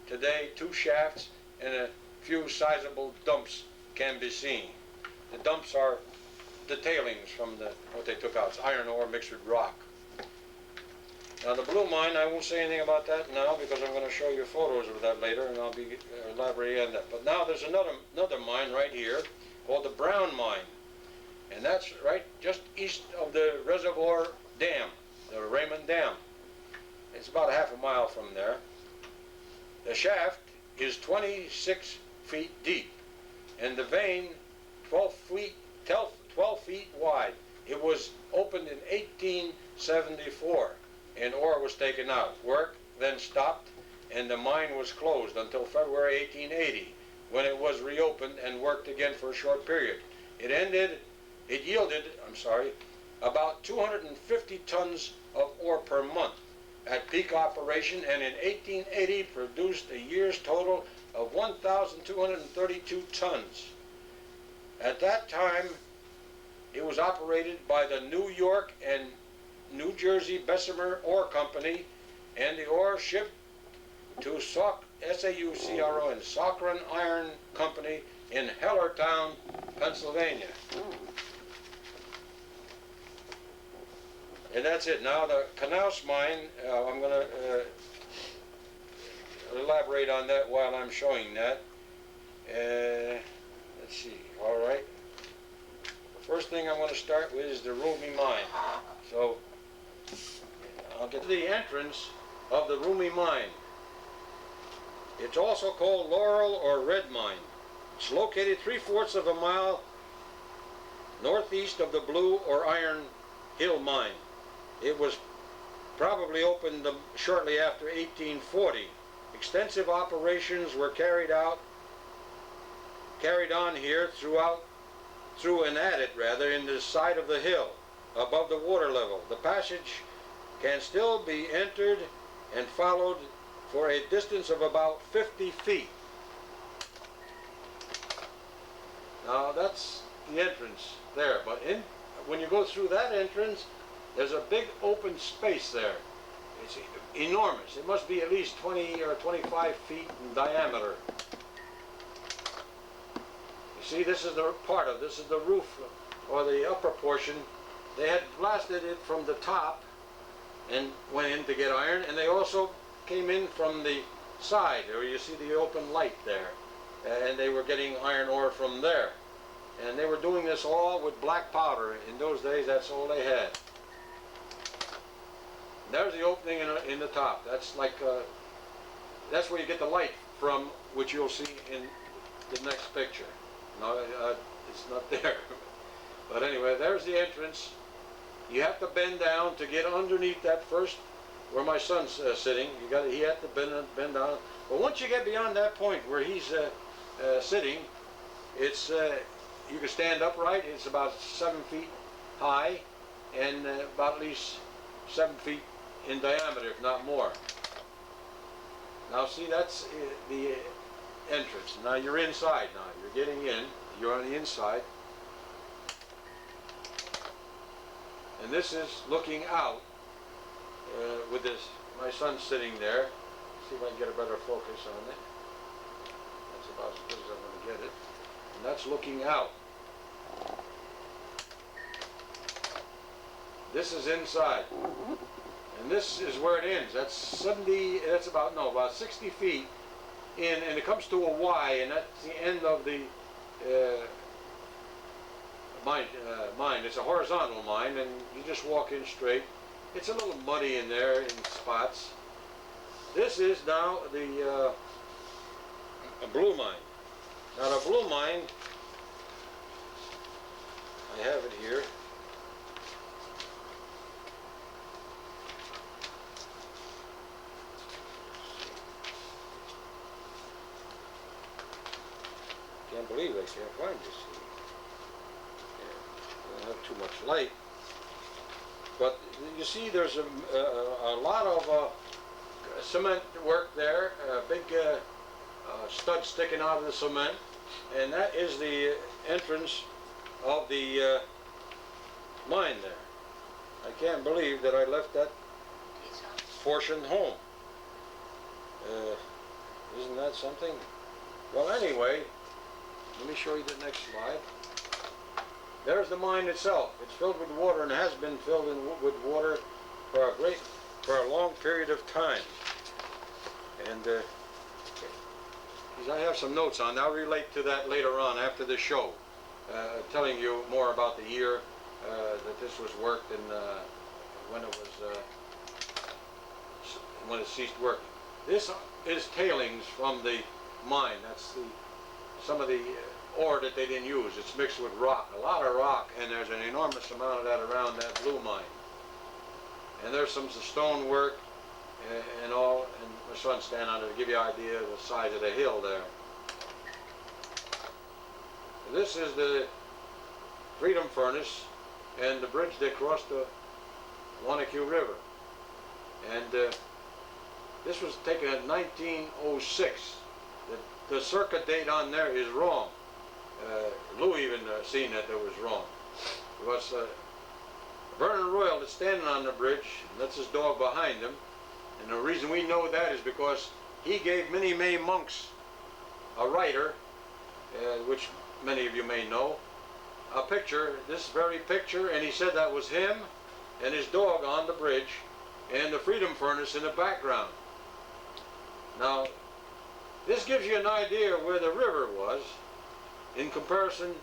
Today, 2 shafts and a few sizable dumps can be seen. The dumps are the tailings from what they took out. It's iron ore mixed with rock. Now the Blue Mine, I won't say anything about that now because I'm going to show you photos of that later, and I'll be elaborating on that. But now there's another mine right here called the Brown Mine, and that's right just east of the Reservoir Dam, the Raymond Dam. It's about 1/2 mile from there. The shaft is 26 feet deep, and the vein 12 feet wide. It was opened in 1874, and ore was taken out. Work then stopped, and the mine was closed until February 1880, when it was reopened and worked again for a short period. It yielded about 250 tons of ore per month at peak operation, and in 1880 produced a year's total of 1,232 tons. At that time, it was operated by the New York and New Jersey Bessemer Ore Company, and the ore shipped to S-A-U-C-R-O-N, Socran Iron Company in Hellertown, Pennsylvania. And that's it. Now the Knaus Mine, I'm going to elaborate on that while I'm showing that. Let's see, all right. The first thing I'm going to start with is the Roomy Mine. So I'll get to the entrance of the Roomy Mine. It's also called Laurel or Red Mine. It's located 3/4 of a mile northeast of the Blue or Iron Hill Mine. It was probably opened shortly after 1840. Extensive operations were carried on here through an adit in the side of the hill above the water level. The passage can still be entered and followed for a distance of about 50 feet. Now that's the entrance there, but when you go through that entrance, there's a big open space there. It's enormous. It must be at least 20 or 25 feet in diameter. You see, this is the roof, or the upper portion. They had blasted it from the top and went in to get iron, and they also came in from the side, where you see the open light there, and they were getting iron ore from there. And they were doing this all with black powder. In those days, that's all they had. There's the opening in the top. That's like that's where you get the light from, which you'll see in the next picture. No, it's not there. But anyway, there's the entrance. You have to bend down to get underneath that first, where my son's sitting. He had to bend down. But once you get beyond that point where he's sitting, it's you can stand upright. It's about 7 feet high and about at least 7 feet in diameter, if not more. Now see, that's the entrance. Now you're inside now. You're getting in. You're on the inside. And this is looking out with this, my son sitting there. See if I can get a better focus on it. That's about as good as I'm going to get it. And that's looking out. This is inside. And this is where it ends. That's about 60 feet in, and it comes to a Y, and that's the end of the mine. It's a horizontal mine, and you just walk in straight. It's a little muddy in there in spots. This is now the a blue mine. Now the blue mine, I have it here. Can't believe I can't find this. I don't have too much light. But you see there's a lot of cement work there, big studs sticking out of the cement, and that is the entrance of the mine there. I can't believe that I left that portion home. Isn't that something? Well, anyway, let me show you the next slide. There's the mine itself. It's filled with water and has been filled with water for a long period of time. And I have some notes on. I'll relate to that later on after the show, telling you more about the year that this was worked and when it ceased working. This is tailings from the mine. That's some of the ore that they didn't use. It's mixed with rock, a lot of rock, and there's an enormous amount of that around that blue mine. And there's some stone work and all, and my son standing on it to give you an idea of the size of the hill there. This is the Freedom Furnace and the bridge that crossed the Waunakee River. And this was taken in 1906. The circuit date on there is wrong. Lou even seen that it was wrong. Because Vernon Royal is standing on the bridge, and that's his dog behind him. And the reason we know that is because he gave Minnie May Monks, a writer, which many of you may know, a picture, this very picture, and he said that was him and his dog on the bridge and the Freedom Furnace in the background. Now, this gives you an idea where the river was in comparison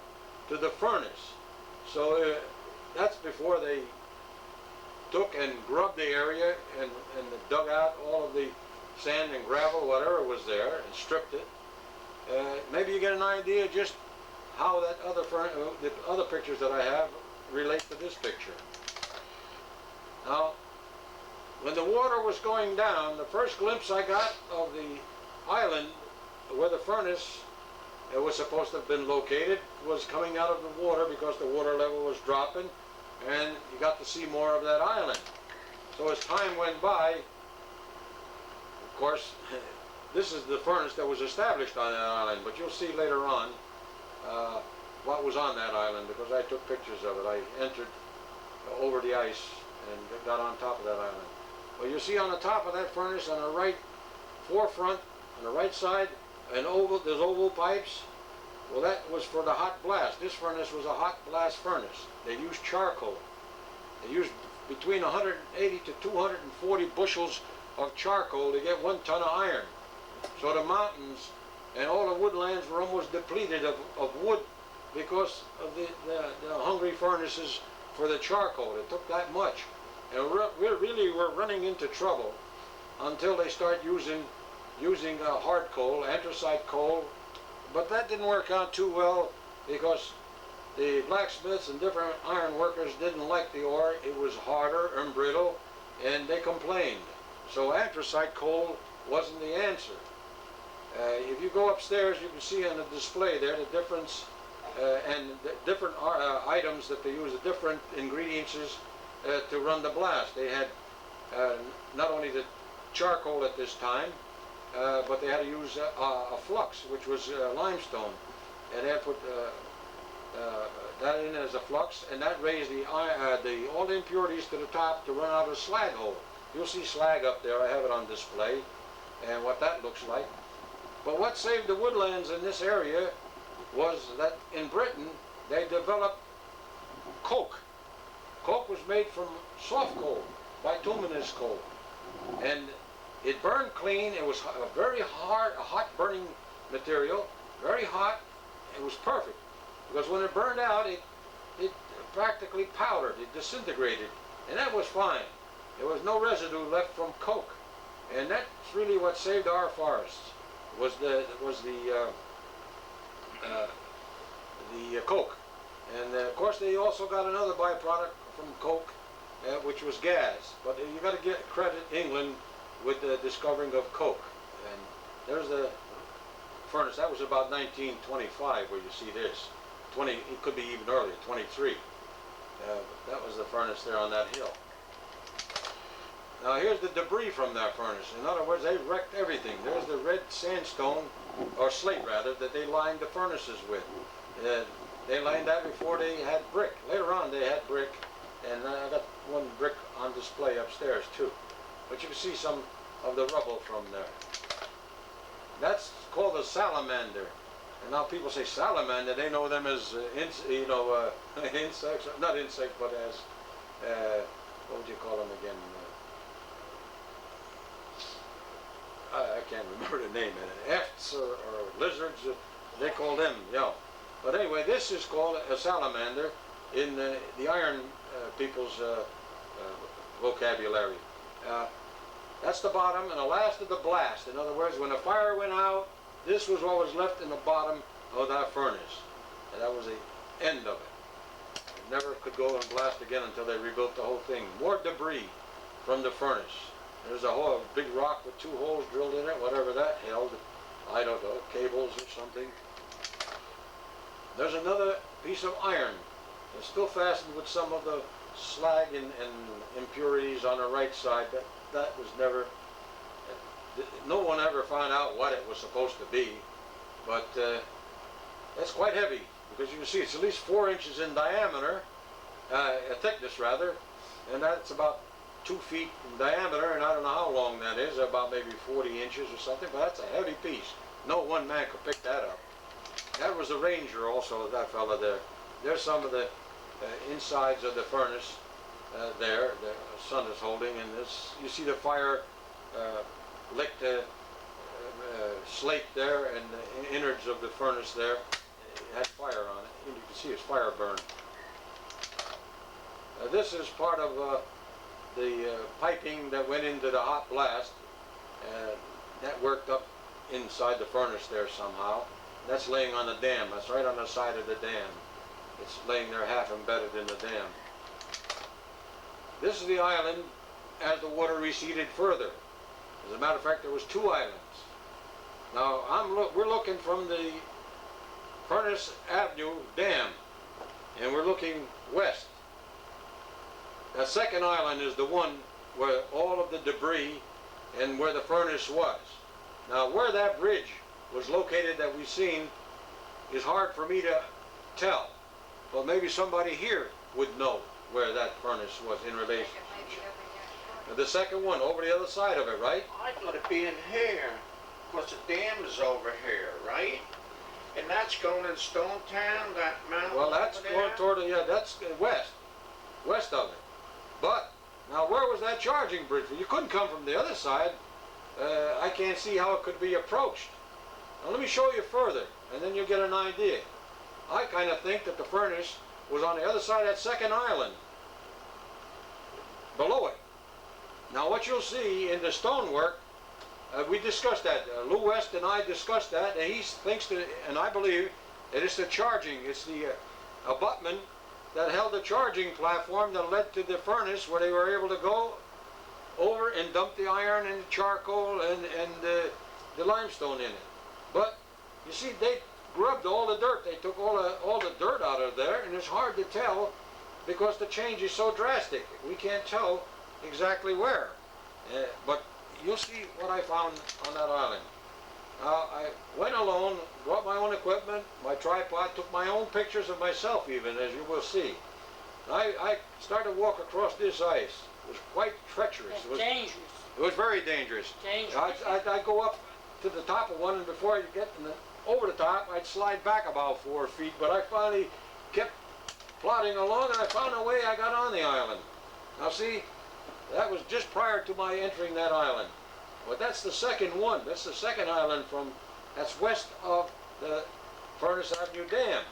to the furnace. So that's before they took and grubbed the area and dug out all of the sand and gravel, whatever was there, and stripped it. Maybe you get an idea just how that the other pictures that I have relate to this picture. Now, when the water was going down, the first glimpse I got of the island where the furnace was supposed to have been located was coming out of the water because the water level was dropping, and you got to see more of that island. So as time went by, of course, this is the furnace that was established on that island, but you'll see later on what was on that island because I took pictures of it. I entered over the ice and got on top of that island. Well, you see on the top of that furnace on the right forefront, on the right side, there's oval pipes. Well, that was for the hot blast. This furnace was a hot blast furnace. They used charcoal. They used between 180 to 240 bushels of charcoal to get 1 ton of iron. So the mountains and all the woodlands were almost depleted of wood because of the hungry furnaces for the charcoal. It took that much. And we really were running into trouble until they start using hard coal, anthracite coal. But that didn't work out too well because the blacksmiths and different iron workers didn't like the ore. It was harder and brittle, and they complained. So anthracite coal wasn't the answer. If you go upstairs, you can see on the display there the difference and different items that they use, the different ingredients to run the blast. They had not only the charcoal at this time, but they had to use a flux, which was limestone, and they had put that in as a flux, and that raised all the impurities to the top to run out of a slag hole. You'll see slag up there. I have it on display, and what that looks like. But what saved the woodlands in this area was that in Britain they developed coke. Coke was made from soft coal, bituminous coal, and it burned clean. It was a very hot burning material, very hot. It was perfect because when it burned out, it practically powdered, it disintegrated, and that was fine. There was no residue left from coke, and that's really what saved our forests. Was the coke, and of course they also got another byproduct from coke, which was gas. But you got to get credit England with the discovering of coke. And there's the furnace. That was about 1925 where you see this. It could be even earlier, 23. That was the furnace there on that hill. Now here's the debris from that furnace. In other words, they wrecked everything. There's the red sandstone, or slate rather, that they lined the furnaces with. They lined that before they had brick. Later on they had brick, and I got one brick on display upstairs too. But you can see some of the rubble from there. That's called a salamander. And now people say salamander, they know them as insects, not insects, but as, what would you call them again? I can't remember the name. Efts or lizards, they call them, yeah. But anyway, this is called a salamander in the iron people's vocabulary. That's the bottom and the last of the blast. In other words, when the fire went out, this was what was left in the bottom of that furnace. And that was the end of it. It never could go and blast again until they rebuilt the whole thing. More debris from the furnace. There's a big rock with 2 holes drilled in it, whatever that held. I don't know, cables or something. There's another piece of iron. It's still fastened with some of the slag and impurities on the right side. That was never, no one ever found out what it was supposed to be. But it's quite heavy, because you can see it's at least 4 inches in diameter, thickness rather, and that's about 2 feet in diameter, and I don't know how long that is, about maybe 40 inches or something, but that's a heavy piece. No one man could pick that up. That was the ranger also, that fella there. There's some of the insides of the furnace there, the sun is holding, and you see the fire licked the slate there, and the innards of the furnace there. It had fire on it, and you can see it's fire burn. This is part of the piping that went into the hot blast, that worked up inside the furnace there somehow. That's laying on the dam. That's right on the side of the dam. It's laying there half embedded in the dam. This is the island as the water receded further. As a matter of fact, there was 2 islands. Now we're looking from the Furnace Avenue Dam, and we're looking west. That second island is the one where all of the debris and where the furnace was. Now where that bridge was located that we've seen is hard for me to tell. Well, maybe somebody here would know where that furnace was in relation. The second one, over the other side of it, right? I thought it'd be in here, because the dam is over here, right? And that's going in Stone Town, that mountain. Well, that's over going there? toward, yeah, that's west of it. But, now where was that charging bridge? You couldn't come from the other side. I can't see how it could be approached. Now let me show you further, and then you'll get an idea. I kind of think that the furnace was on the other side of that second island, below it. Now what you'll see in the stonework, we discussed that. Lou West and I discussed that, and he thinks that, and I believe, that it's the charging, it's the abutment that held the charging platform that led to the furnace where they were able to go over and dump the iron and the charcoal and the limestone in it. But you see, grubbed all the dirt. They took all the dirt out of there, and it's hard to tell because the change is so drastic. We can't tell exactly where. But you'll see what I found on that island. I went alone, brought my own equipment, my tripod, took my own pictures of myself even, as you will see. I started to walk across this ice. It was quite treacherous. It's dangerous. It was very dangerous. Dangerous. I'd go up to the top of one, and before I get over the top, I'd slide back about 4 feet, but I finally kept plodding along, and I found a way I got on the island. Now see, that was just prior to my entering that island. But that's the second one. That's the second island that's west of the Furnace Avenue Dam.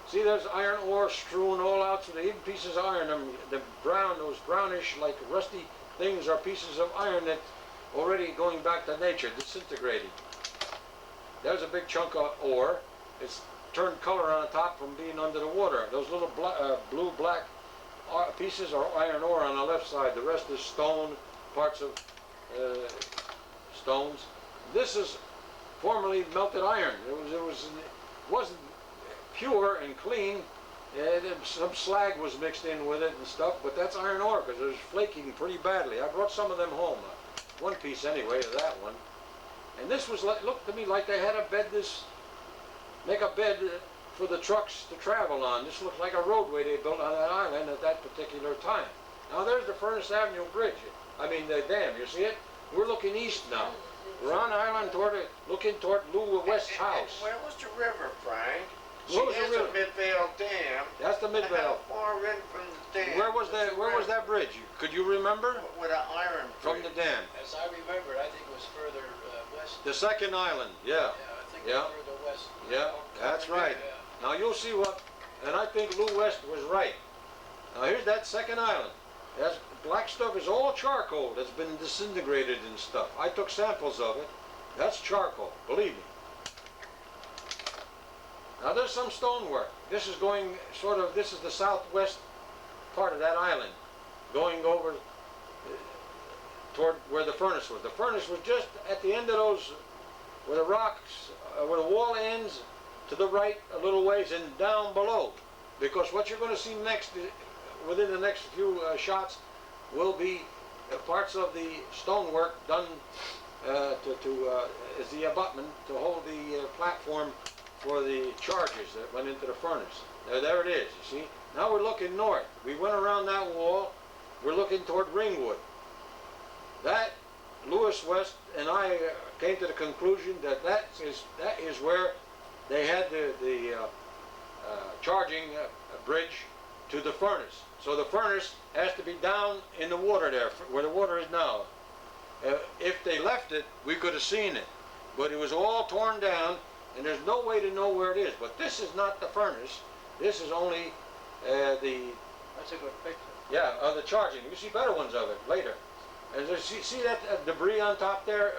See, there's iron ore strewn all out, so even pieces of iron, those brownish, like rusty things are pieces of iron that already going back to nature, disintegrated. There's a big chunk of ore. It's turned color on the top from being under the water. Those little blue-black pieces are iron ore on the left side. The rest is stone, parts of stones. This is formerly melted iron. It wasn't pure and clean. Some slag was mixed in with it and stuff, but that's iron ore because it was flaking pretty badly. I brought some of them home, one piece anyway of that one. And this was looked to me like they had make a bed for the trucks to travel on. This looked like a roadway they built on that island at that particular time. Now there's the Furnace Avenue Bridge. I mean the dam. You see it? We're looking east now. We're on island looking toward Lou West's house. Where was the river, Frank? Where was the There's river? a Midvale Dam. That's the Midvale. How far in from the dam? Where was that bridge? Could you remember? With an iron From the dam. As I remember, I think it was further west. The second island, yeah. Yeah, I think it was further west. Yeah, that's right. Yeah. Now you'll see and I think Lou West was right. Now here's that second island. That black stuff is all charcoal that's been disintegrated and stuff. I took samples of it. That's charcoal, believe me. Now there's some stonework. This is this is the southwest part of that island, going over toward where the furnace was. The furnace was just at the end of those, where the rocks, where the wall ends, to the right a little ways and down below. Because what you're going to see next, within the next few shots, will be parts of the stonework done as the abutment to hold the platform for the charges that went into the furnace. There it is, you see. Now we're looking north. We went around that wall. We're looking toward Ringwood. That, Lewis West and I came to the conclusion that that is where they had the charging bridge to the furnace. So the furnace has to be down in the water there, where the water is now. If they left it, we could have seen it. But it was all torn down, and there's no way to know where it is. But this is not the furnace. This is only That's a good picture. yeah, of the charging. You see better ones of it later. And see that debris on top there,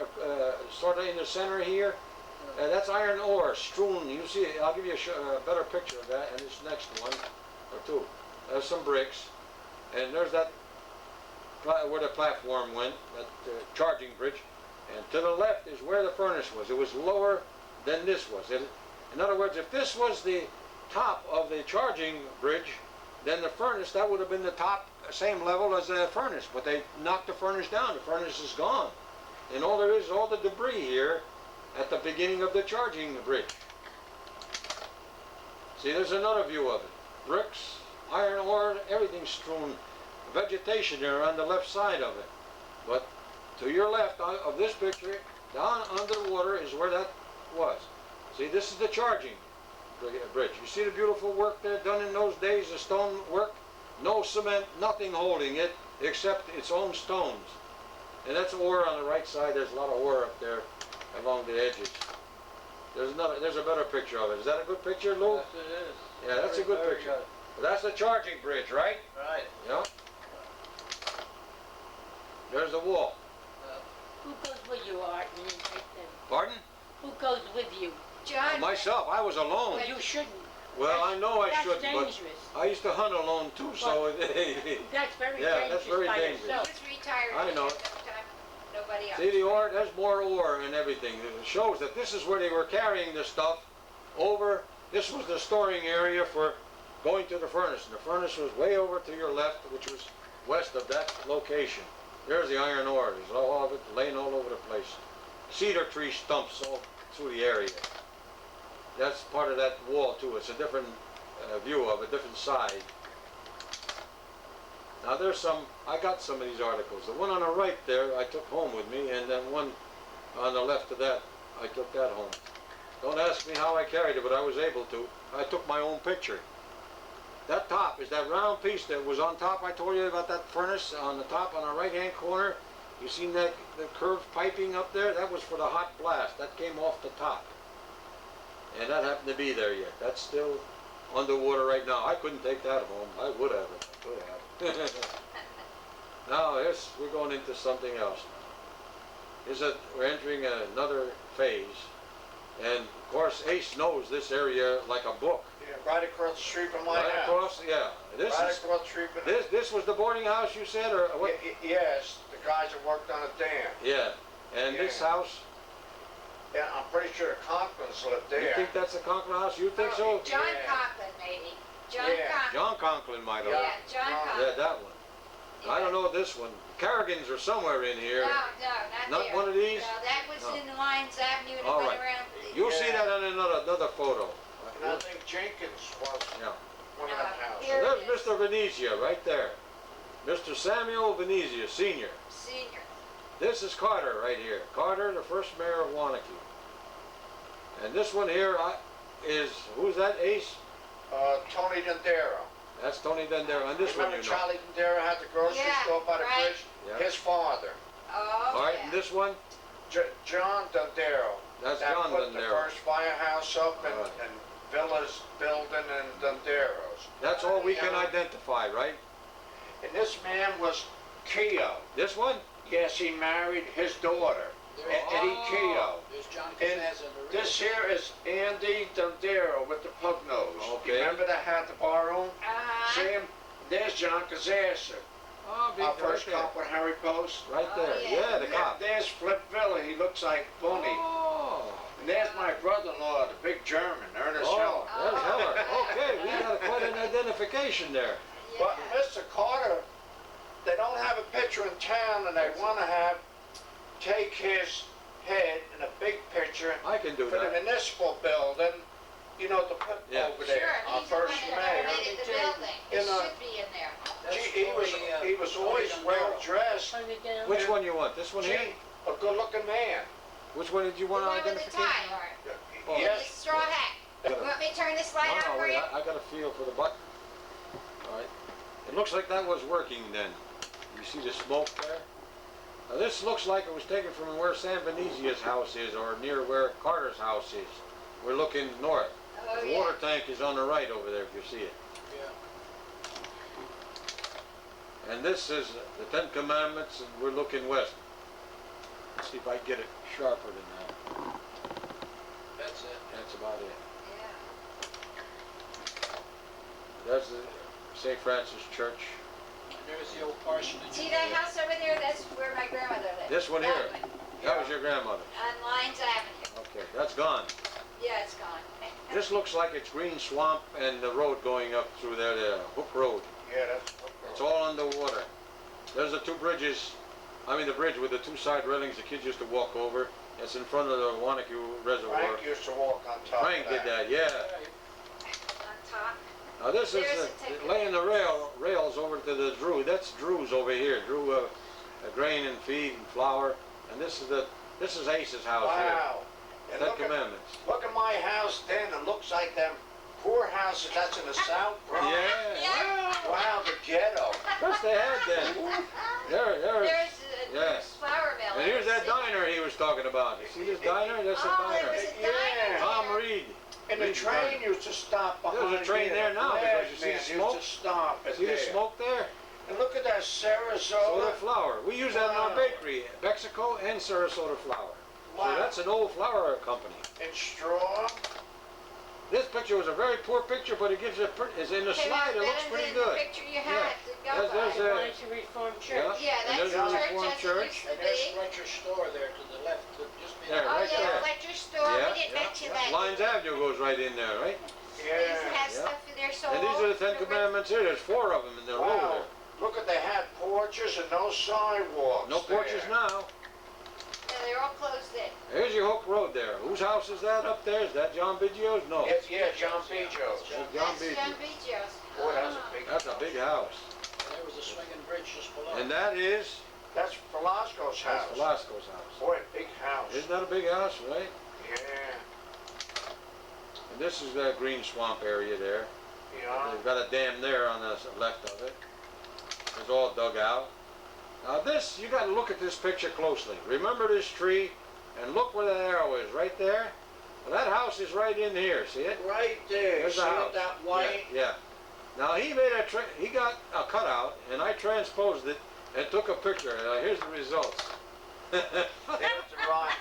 sort of in the center here? That's iron ore strewn. You see, I'll give you a better picture of that in this next one or two. There's some bricks, and there's that where the platform went, that charging bridge. And to the left is where the furnace was. It was lower than this was. In other words, if this was the top of the charging bridge, then the furnace, that would have been the top, same level as the furnace. But they knocked the furnace down. The furnace is gone. And all there is all the debris here at the beginning of the charging bridge. See, there's another view of it. Bricks, iron ore, everything strewn. Vegetation there on the left side of it. But to your left of this picture, down under the water is where that was. See, this is the charging bridge. You see the beautiful work there done in those days, the stone work? No cement, nothing holding it except its own stones. And that's ore on the right side. There's a lot of ore up there along the edges. There's a better picture of it. Is that a good picture, Lou? Yes, it is. Yeah, that's a good Very picture. good. Well, that's the charging bridge, right? Right. Yeah. There's the wall. Who goes with you, Art, when you take them? Pardon? Who goes with you? John, Myself, I was alone. Well, you shouldn't. Well, I know I That's shouldn't, but dangerous. I used to hunt alone too, so That's very Yeah, dangerous that's very by dangerous. he yourself. was retired I know. at that time. No nobody else. See the ore? There's more ore and everything. It shows that this is where they were carrying the stuff over. This was the storing area for going to the furnace. And the furnace was way over to your left, which was west of that location. There's the iron ore. There's all of it laying all over the place. Cedar tree stumps all through the area. That's part of that wall too. It's a different view of a different side. Now there's some, I got some of these articles. The one on the right there I took home with me, and then one on the left of that, I took that home. Don't ask me how I carried it, but I was able to. I took my own picture. That top is that round piece that was on top. I told you about that furnace on the top on the right hand corner. You seen that the curved piping up there? That was for the hot blast. That came off the top. And that happened to be there yet. That's still underwater right now. I couldn't take that home. I would have. I could have. Now we're going into something else. We're entering another phase. And of course Ace knows this area like a book. Yeah, right across the street from my Right house. across, yeah. Right across the street from This was the boarding house you said, or what? Yes, the guys that worked on the dam. Yeah. And this Yeah. house, Yeah, I'm pretty sure the Conklins lived there. you think that's a Conklin house? You think so? John Yeah. Conklin, maybe. John Yeah. Conklin. John Conklin might have. Yeah, John Yeah. Conklin. Yeah, that one. I don't know this one. Carrigans are somewhere in here. No, not Not there. one of these? No, that was No. in Lyons Avenue and it All went right. around. You'll see Yeah. that on another photo. And I think Jenkins was Yeah. one of them houses. Here There's it is. Mr. Venezia right there. Mr. Samuel Venezia, Sr. Senior. This is Carter right here. Carter, the first mayor of Waunakee. And this one here is, who's that, Ace? Tony Dendero. That's Tony Dendero. And this one Remember you know. Charlie Dendero had the grocery Yeah, store by the right. bridge? Yeah. His father, Oh, All right, yeah. and this one? John Dendero. That's that John put the Dendero. first firehouse up and, All right. and Villa's building and Dendero's. That's all we can Yeah. identify, right? And this man was Keogh. This one? Yes, he married his daughter, Eddie Keogh. There's John And Cassaz in the rear. this here is Andy Dendero with the pug nose. Okay. You remember that had the bar room? Uh-huh. See him? There's John Kazasser, Oh, our first cop with Harry Post. Right Oh, there. yeah. Yeah, the cop. There's Flip Villa, he looks like Bunny. Oh. And there's my brother-in-law, the big German, Ernest Heller. Oh, there's Heller. Okay, we got quite an identification there. Yeah. But Mr. Carter, they don't have a picture in town and they want to take his head in a big picture I can do for the that. municipal building, you know, to put Yeah. over Sure, there, our he's the one first that mayor. renovated the building. You It know, should be in there. Gee, he was always Tony well Dendero. dressed. Turn it down. Which one you want? This one here? Gee, a good looking man. Which one did you The want one with the identification? tie. Oh. And Yes. the straw hat. You want me to turn this light on No, for wait, you? I got a feel for the button. All right. It looks like that was working then. You see the smoke there? Now this looks like it was taken from where Sam Venezia's house is, or near where Carter's house is. We're looking north. Oh, The yeah. water tank is on the right over there, if you see it. Yeah. And this is the Ten Commandments, and we're looking west. Let's see if I can get it sharper than that. That's it. That's about it. Yeah. That's the St. Francis Church. And there's the old parsonage. See that house over there? That's where my grandmother lived. This one here. That one. That was your grandmother. On Lyons Avenue. Okay, that's gone. Yeah, it's gone. This looks like it's green swamp and the road going up through there, the Hook Road. Yeah, that's. It's all underwater. There's the two bridges, the bridge with the two side railings the kids used to walk over. It's in front of the Waunakee Reservoir. Frank used to walk on top Frank of did that, yeah. On top. Now this is There's a ticket. laying the rails over to the Drew. That's Drew's over here. Drew grain and feed and flour. And this is Ace's house Wow. here. And Ten look at, Commandments. look at my house then, it looks like them poor houses that's in the South Bronx. Yeah. Wow, the ghetto. Yes, they had then. There. There's Yes. flour mill. And here's that See? diner he was talking about. You see this diner? That's a Oh, there diner. was a Yeah. diner Tom there. Reed. And the Reed's train diner. used to stop behind There's a train here. there now The because you see man the smoke? used to stop at See the there. smoke there? And look at that Soda Sarasota. flour. We use that in our Wow. bakery, Mexico and Sarasota flour. So Wow. that's an old flour company. And straw. This picture was a very poor picture, but it gives a it's in the Came slide. out It looks better pretty than good. the picture you had to go There's by. a- Why it's a Reformed church. Yeah. Yeah, And that's there's the a church Reformed as it church. used to And there's be. Fletcher's store there to the left, just There, Oh, right yeah, there. Fletcher's store, Yeah, we didn't mention that. Lions Avenue goes right in there, right? They used to have Yeah. stuff in there so And these are the old, Ten the Commandments here. There's 4 of them in the row Wow, there. look at, they had porches and no sidewalks No porches there. now. Yeah, they're all closed in. Here's your Hook Road there. Whose house is that up there? Is that John Biggio's? No. Yeah, John Biggio's. John That's Biggio. John Biggio's. Boy, that's a big That's a big house. And there was a swinging bridge just below. And that is That's Velasco's house. that's Velasco's house. Boy, big house. Isn't that a big house, right? Yeah, And this is the green swamp area there. yeah. They've got a dam there on the left of it. It's all dug out. Now this, you got to look at this picture closely. Remember this tree, and look where the arrow is, right there. Well, that house is right in here. See it? Right there. There's See the house. it, that white? Yeah. Now he made he got a cutout, and I transposed it and took a picture. Here's the results. There's a riot.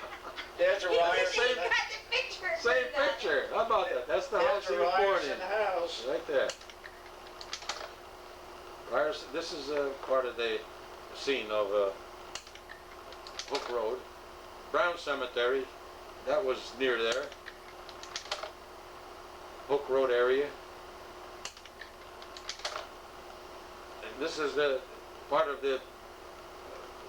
There's a He riot. got the picture. Same picture. How about that? That's the house There's he a was born riot in. in the house. Right there. This is part of the scene of Hook Road. Brown Cemetery, that was near there. Hook Road area. And this is the part of the,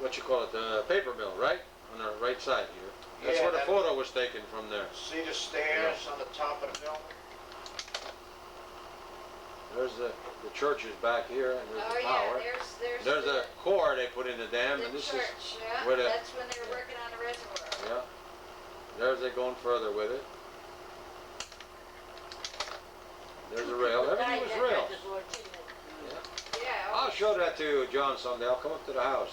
what you call it, the paper mill, right? On the right side here. That's Yeah, where the that- photo was taken from there. See the stairs on the top of the building? There's the church is back here, and there's Oh, the yeah, tower. there's There's a core they put in the dam, the and this church, is yeah. where the, That's when they were working on the reservoir. yeah. There's they going further with it. There's a rail. Everything was rail. Yeah. I'll show that to John someday. I'll come up to the house.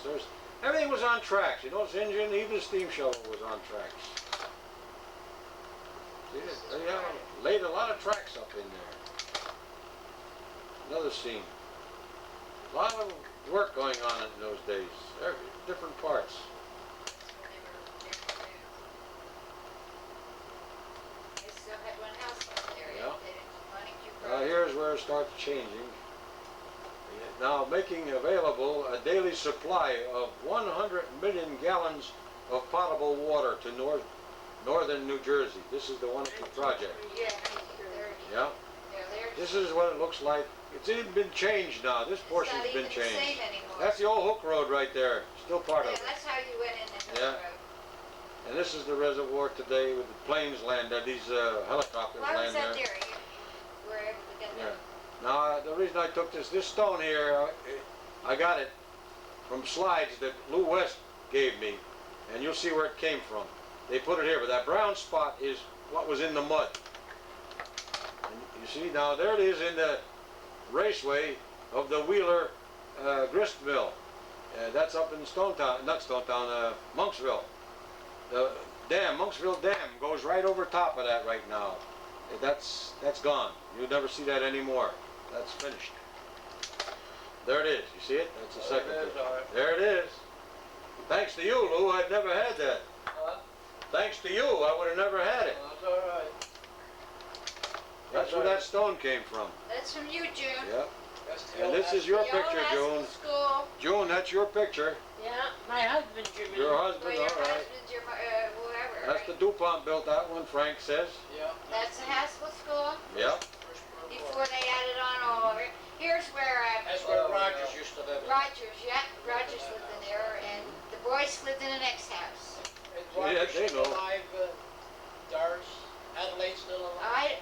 Everything was on tracks. You notice the engine, even the steam shovel was on tracks. See, they laid a lot of tracks up in there. Another scene. A lot of work going on in those days. Different parts. They still had one house up there. Yeah. They didn't want to keep Now here's where it starts changing. Now making available a daily supply of 100 million gallons of potable water to northern New Jersey. This is the Waunakee project. Yeah. Yeah. This is what it looks like. It's even been changed now. This portion's It's not been even the same changed. anymore. That's the old Hook Road right there. Still part Yeah, of it. that's how you went in the Yeah. Hook Road. And this is the reservoir today with the planes land there. These helicopters Why was land that there. there? You were able to get Yeah. that? Now, the reason I took this stone here, I got it from slides that Lou West gave me, and you'll see where it came from. They put it here, but that brown spot is what was in the mud. And you see, now there it is in the raceway of the Wheeler Grist Mill. That's up in Stonetown, not Stonetown, Monksville. The dam, Monksville Dam, goes right over top of that right now. That's gone. You'll never see that anymore. That's finished. There it is. You see it? That's the second picture. There it is. Thanks to you, Lou, I'd never had that. Thanks to you, I would have never had it. That's all right. That's where that stone came from. That's from you, June. Yep. That's the And old this is your The old picture, Haskell June. School. June, that's your picture. Yeah, my husband drew me. Your Well, husband, your all right. husband's your, whoever, That's the right? DuPont built that one, Frank says. Yeah. That's the Haskell School. Yep. Before they added on all of it. Here's where That's where Rogers used to live. Rogers, yeah, Rogers lived in there, and the boys lived in the next house. Is Yeah, Rogers they still know. alive, Doris? Adelaide still alive?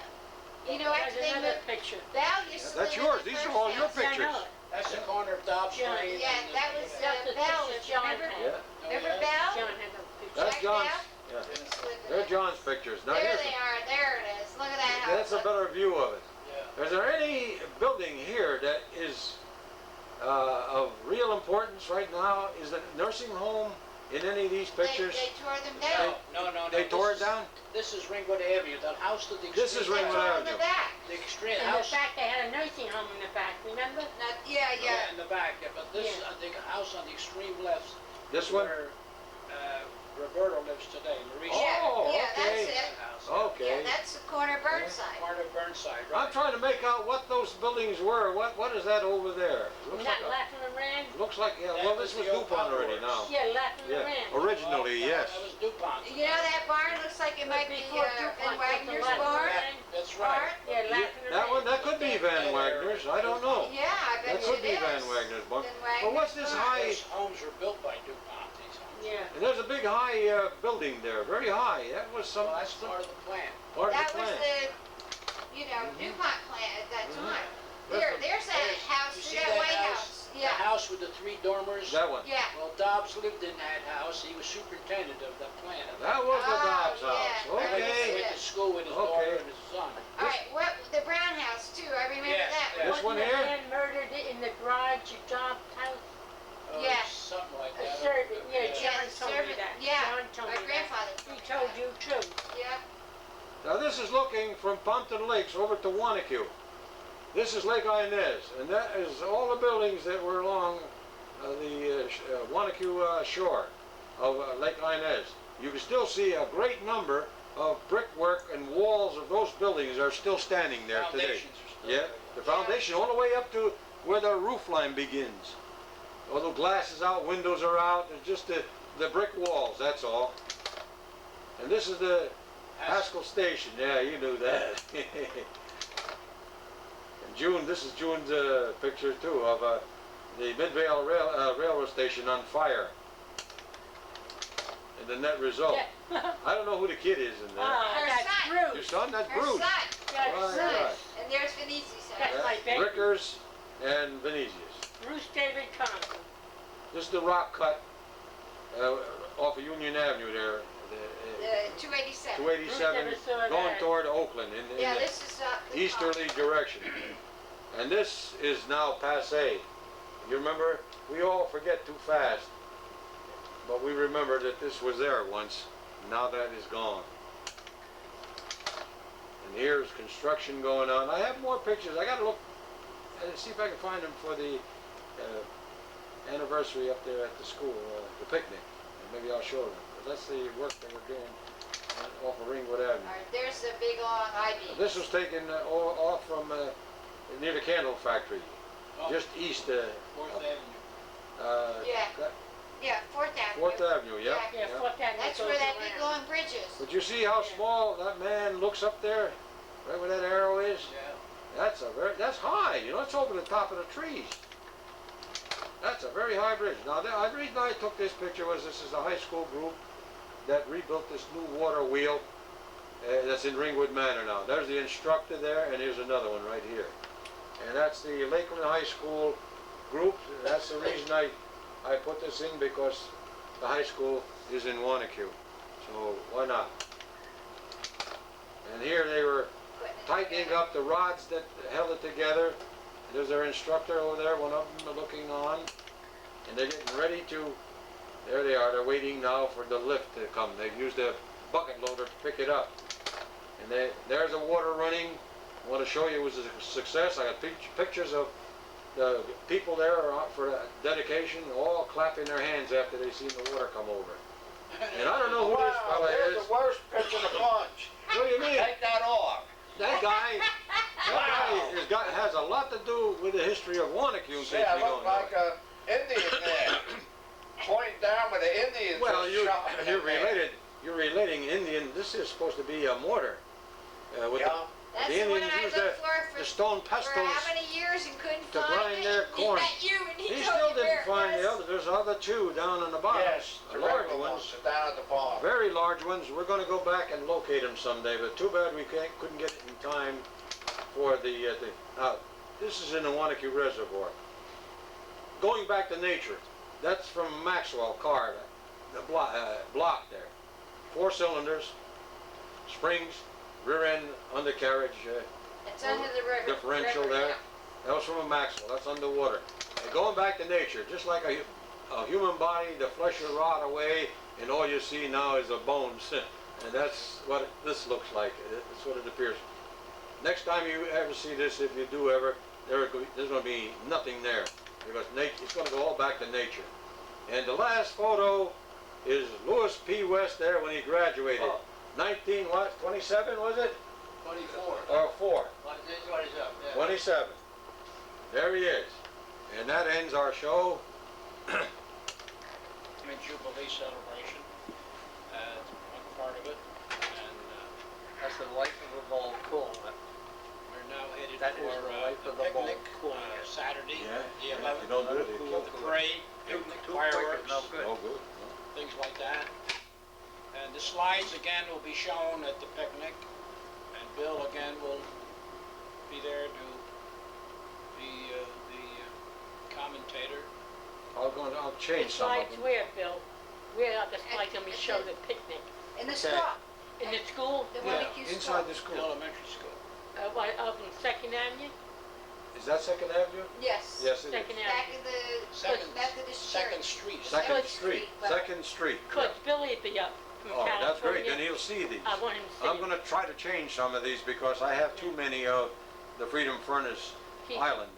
After they another moved, picture. Val used to live That's in yours. the These are first all your house. pictures. Yeah, I know it. That's the corner of Dobbs John. Street. Yeah, and that was That's the Val. picture John Remember? had. Yeah. Remember yeah. Val? John had a picture. That's Jack John's. Val? Yeah. He used to live in They're there. John's pictures. Now There here's they are. There it is. Look at that house. that's a better view of it. Yeah. Is there any building here that is of real importance right now? Is the nursing home in any of these pictures? They tore them down. No. They tore it this is- down? This is Ringwood Avenue. That house to the extreme. This is They Ringwood tore Avenue. them back. The extreme In the house. back, they had a nursing home in the back, remember? Not, yeah. Yeah, in the back. Yeah, but this, Yeah. I think, house on the extreme left. This is one? Where Roberto lives today. Maurice. Yeah, Oh, yeah, okay. that's it. House. okay. Yeah, that's the corner Burnside. Part of Burnside, I'm right? trying to make out what those buildings were. What is that over there? Looks Not like laughing around? looks like, yeah, That well, was this was the old DuPont already powder now. Yeah, laughing Yeah, around. originally, Well, yes. That was DuPont. You know that barn looks like it might be Before Van DuPont, Wagner's laughing barn? around. That's Barn? right. Yeah, Yeah, laughing that one, around. that could be Van Wagner's, I don't know. Yeah, I bet That you could it be is. Van Wagner's barn. Van But what's Wagner's this barn. high, Those homes were built by DuPont, these homes. Yeah. and there's a big high building there, very high. That was some Well, that's part of the plan. part of That the was plan. the, DuPont plant at that Mhm. time. That's There's that There's- house, you see see that that White house? House? The Yeah, house with the 3 dormers. That one. yeah. Well, Dobbs lived in that house. He was superintendent of the plant. That was the Oh, Dobbs yeah. house. He Okay. went to school with his Okay. daughter and his son. All right, what, the Brown House too, I remember Yes, that. yes. This one Wasn't here? a man murdered in the garage of Job's house? Yeah. Something like A that. servant, yeah, Yeah, John told me servant, that. yeah. John told My me that. grandfather He told me told that. you too. Yeah, Now this is looking from Pompton Lakes over to Waunakee. This is Lake Inez, and that is all the buildings that were along the Waunakee shore of Lake Inez. You can still see a great number of brickwork and walls of those buildings are still standing there today. Foundations are still Yeah, there. the foundation all the way up to where the roof line begins. All the glass is out, windows are out, it's just the brick walls, that's all. And this is the Haskell Station, yeah, you knew that. And June, this is June's picture too of the Midvale Railroad Station on fire. And the net result. Yeah. I don't know who the kid is in there. Ah, Her that's son. Your Bruce. son? That's her Bruce. son, That's Right, Bruce. right. and there's Venezzi's That's house. my baby. Rickers and Venetius. Bruce David Thompson. This is the rock cut off of Union Avenue there. The 287. 287 Bruce never saw going that. toward Oakland in Yeah, the this is the easterly direction. And this is now passé. You remember, we all forget too fast, but we remember that this was there once. Now that is gone. And here's construction going on. I have more pictures. I got to look and see if I can find them for the anniversary up there at the school, the picnic. And maybe I'll show them. But that's the work that we're doing off of Ringwood Avenue. All right, there's the big long I-beam. This was taken off from near the candle factory, Oh, just east 4th Avenue. Yeah. Yeah, 4th Avenue. 4th Avenue, yeah. Yeah, yeah. Fourth Avenue That's goes where that around. big long bridge is. But you see how small that man looks up there, right where that arrow is? Yeah. That's high, you know, it's over the top of the trees. That's a very high bridge. Now, the reason I took this picture was this is a high school group that rebuilt this new water wheel that's in Ringwood Manor now. There's the instructor there, and here's another one right here. And that's the Lakeland High School group. That's the reason I put this in, because the high school is in Waunakee. So why not? And here they were tightening up the rods that held it together. There's their instructor over there, one of them looking on. And they're getting ready to, there they are, they're waiting now for the lift to come. They've used a bucket loader to pick it up. And there's the water running. I want to show you it was a success. I got pictures of the people there for dedication, all clapping their hands after they seen the water come over. And I don't know who this fella there's is. the worst pitch of the bunch. What do you mean? Take that off. That guy has a lot to do with the history of Waunakee, in case See, you I don't look know. like an Indian there. Pointing down with the Indians. Well, just you're shouting in there. relating Indian. This is supposed to be a mortar. With Yeah. That's the the one Indians I use looked the stone for how pestles. many years and couldn't to find grind it. their corn. He met you and he He told still you where didn't it find was. the other. There's other two down on the bottom. Yes, the large regular ones. ones are down at the bottom. Very large ones. We're going to go back and locate them someday, but too bad we couldn't get it in time for the thing. Now, this is in the Waunakee Reservoir. Going back to nature, that's from Maxwell car, the block there. 4 cylinders, springs, rear end undercarriage, It's under the river. differential river, there. yeah. That was from a Maxwell. That's underwater. And going back to nature, just like a human body, the flesh will rot away, and all you see now is a bones. And that's what this looks like. That's what it appears. Next time you ever see this, if you do ever, there's going to be nothing there, because it's going to go all back to nature. And the last photo is Louis P. West there when he graduated. 19 what? 27 was it? 24. Or 4? This is what he's up, yeah. 27. There he is. And that ends our show. In Jubilee celebration, one part of it, and That's the life of the ball cool. we're now headed That is for the life the of the ball. picnic, Saturday, Yeah. the If 11th, you don't do it, they kill the parade, picnic, Too quick is fireworks, no good. No good. things like that. And the slides again will be shown at the picnic, and Bill again will be there to be the commentator. I'll change some of Slides them. where, Bill? Where are the slides going to be shown at picnic? In the Okay. school, In the school? the Yeah, Waunakee school. inside the school. Elementary school. Up in Second Avenue? Is that Second Avenue? Yes. Yes, it Second is. Back Avenue. in the Second, Methodist Second Church. Street. Second Second Street. Street, but- Second Street. Could Billy be up from Oh, California? that's great. Then he'll see these. I want him to see I'm it. going to try to change some of these because I have too many of the Freedom Furnace He- Island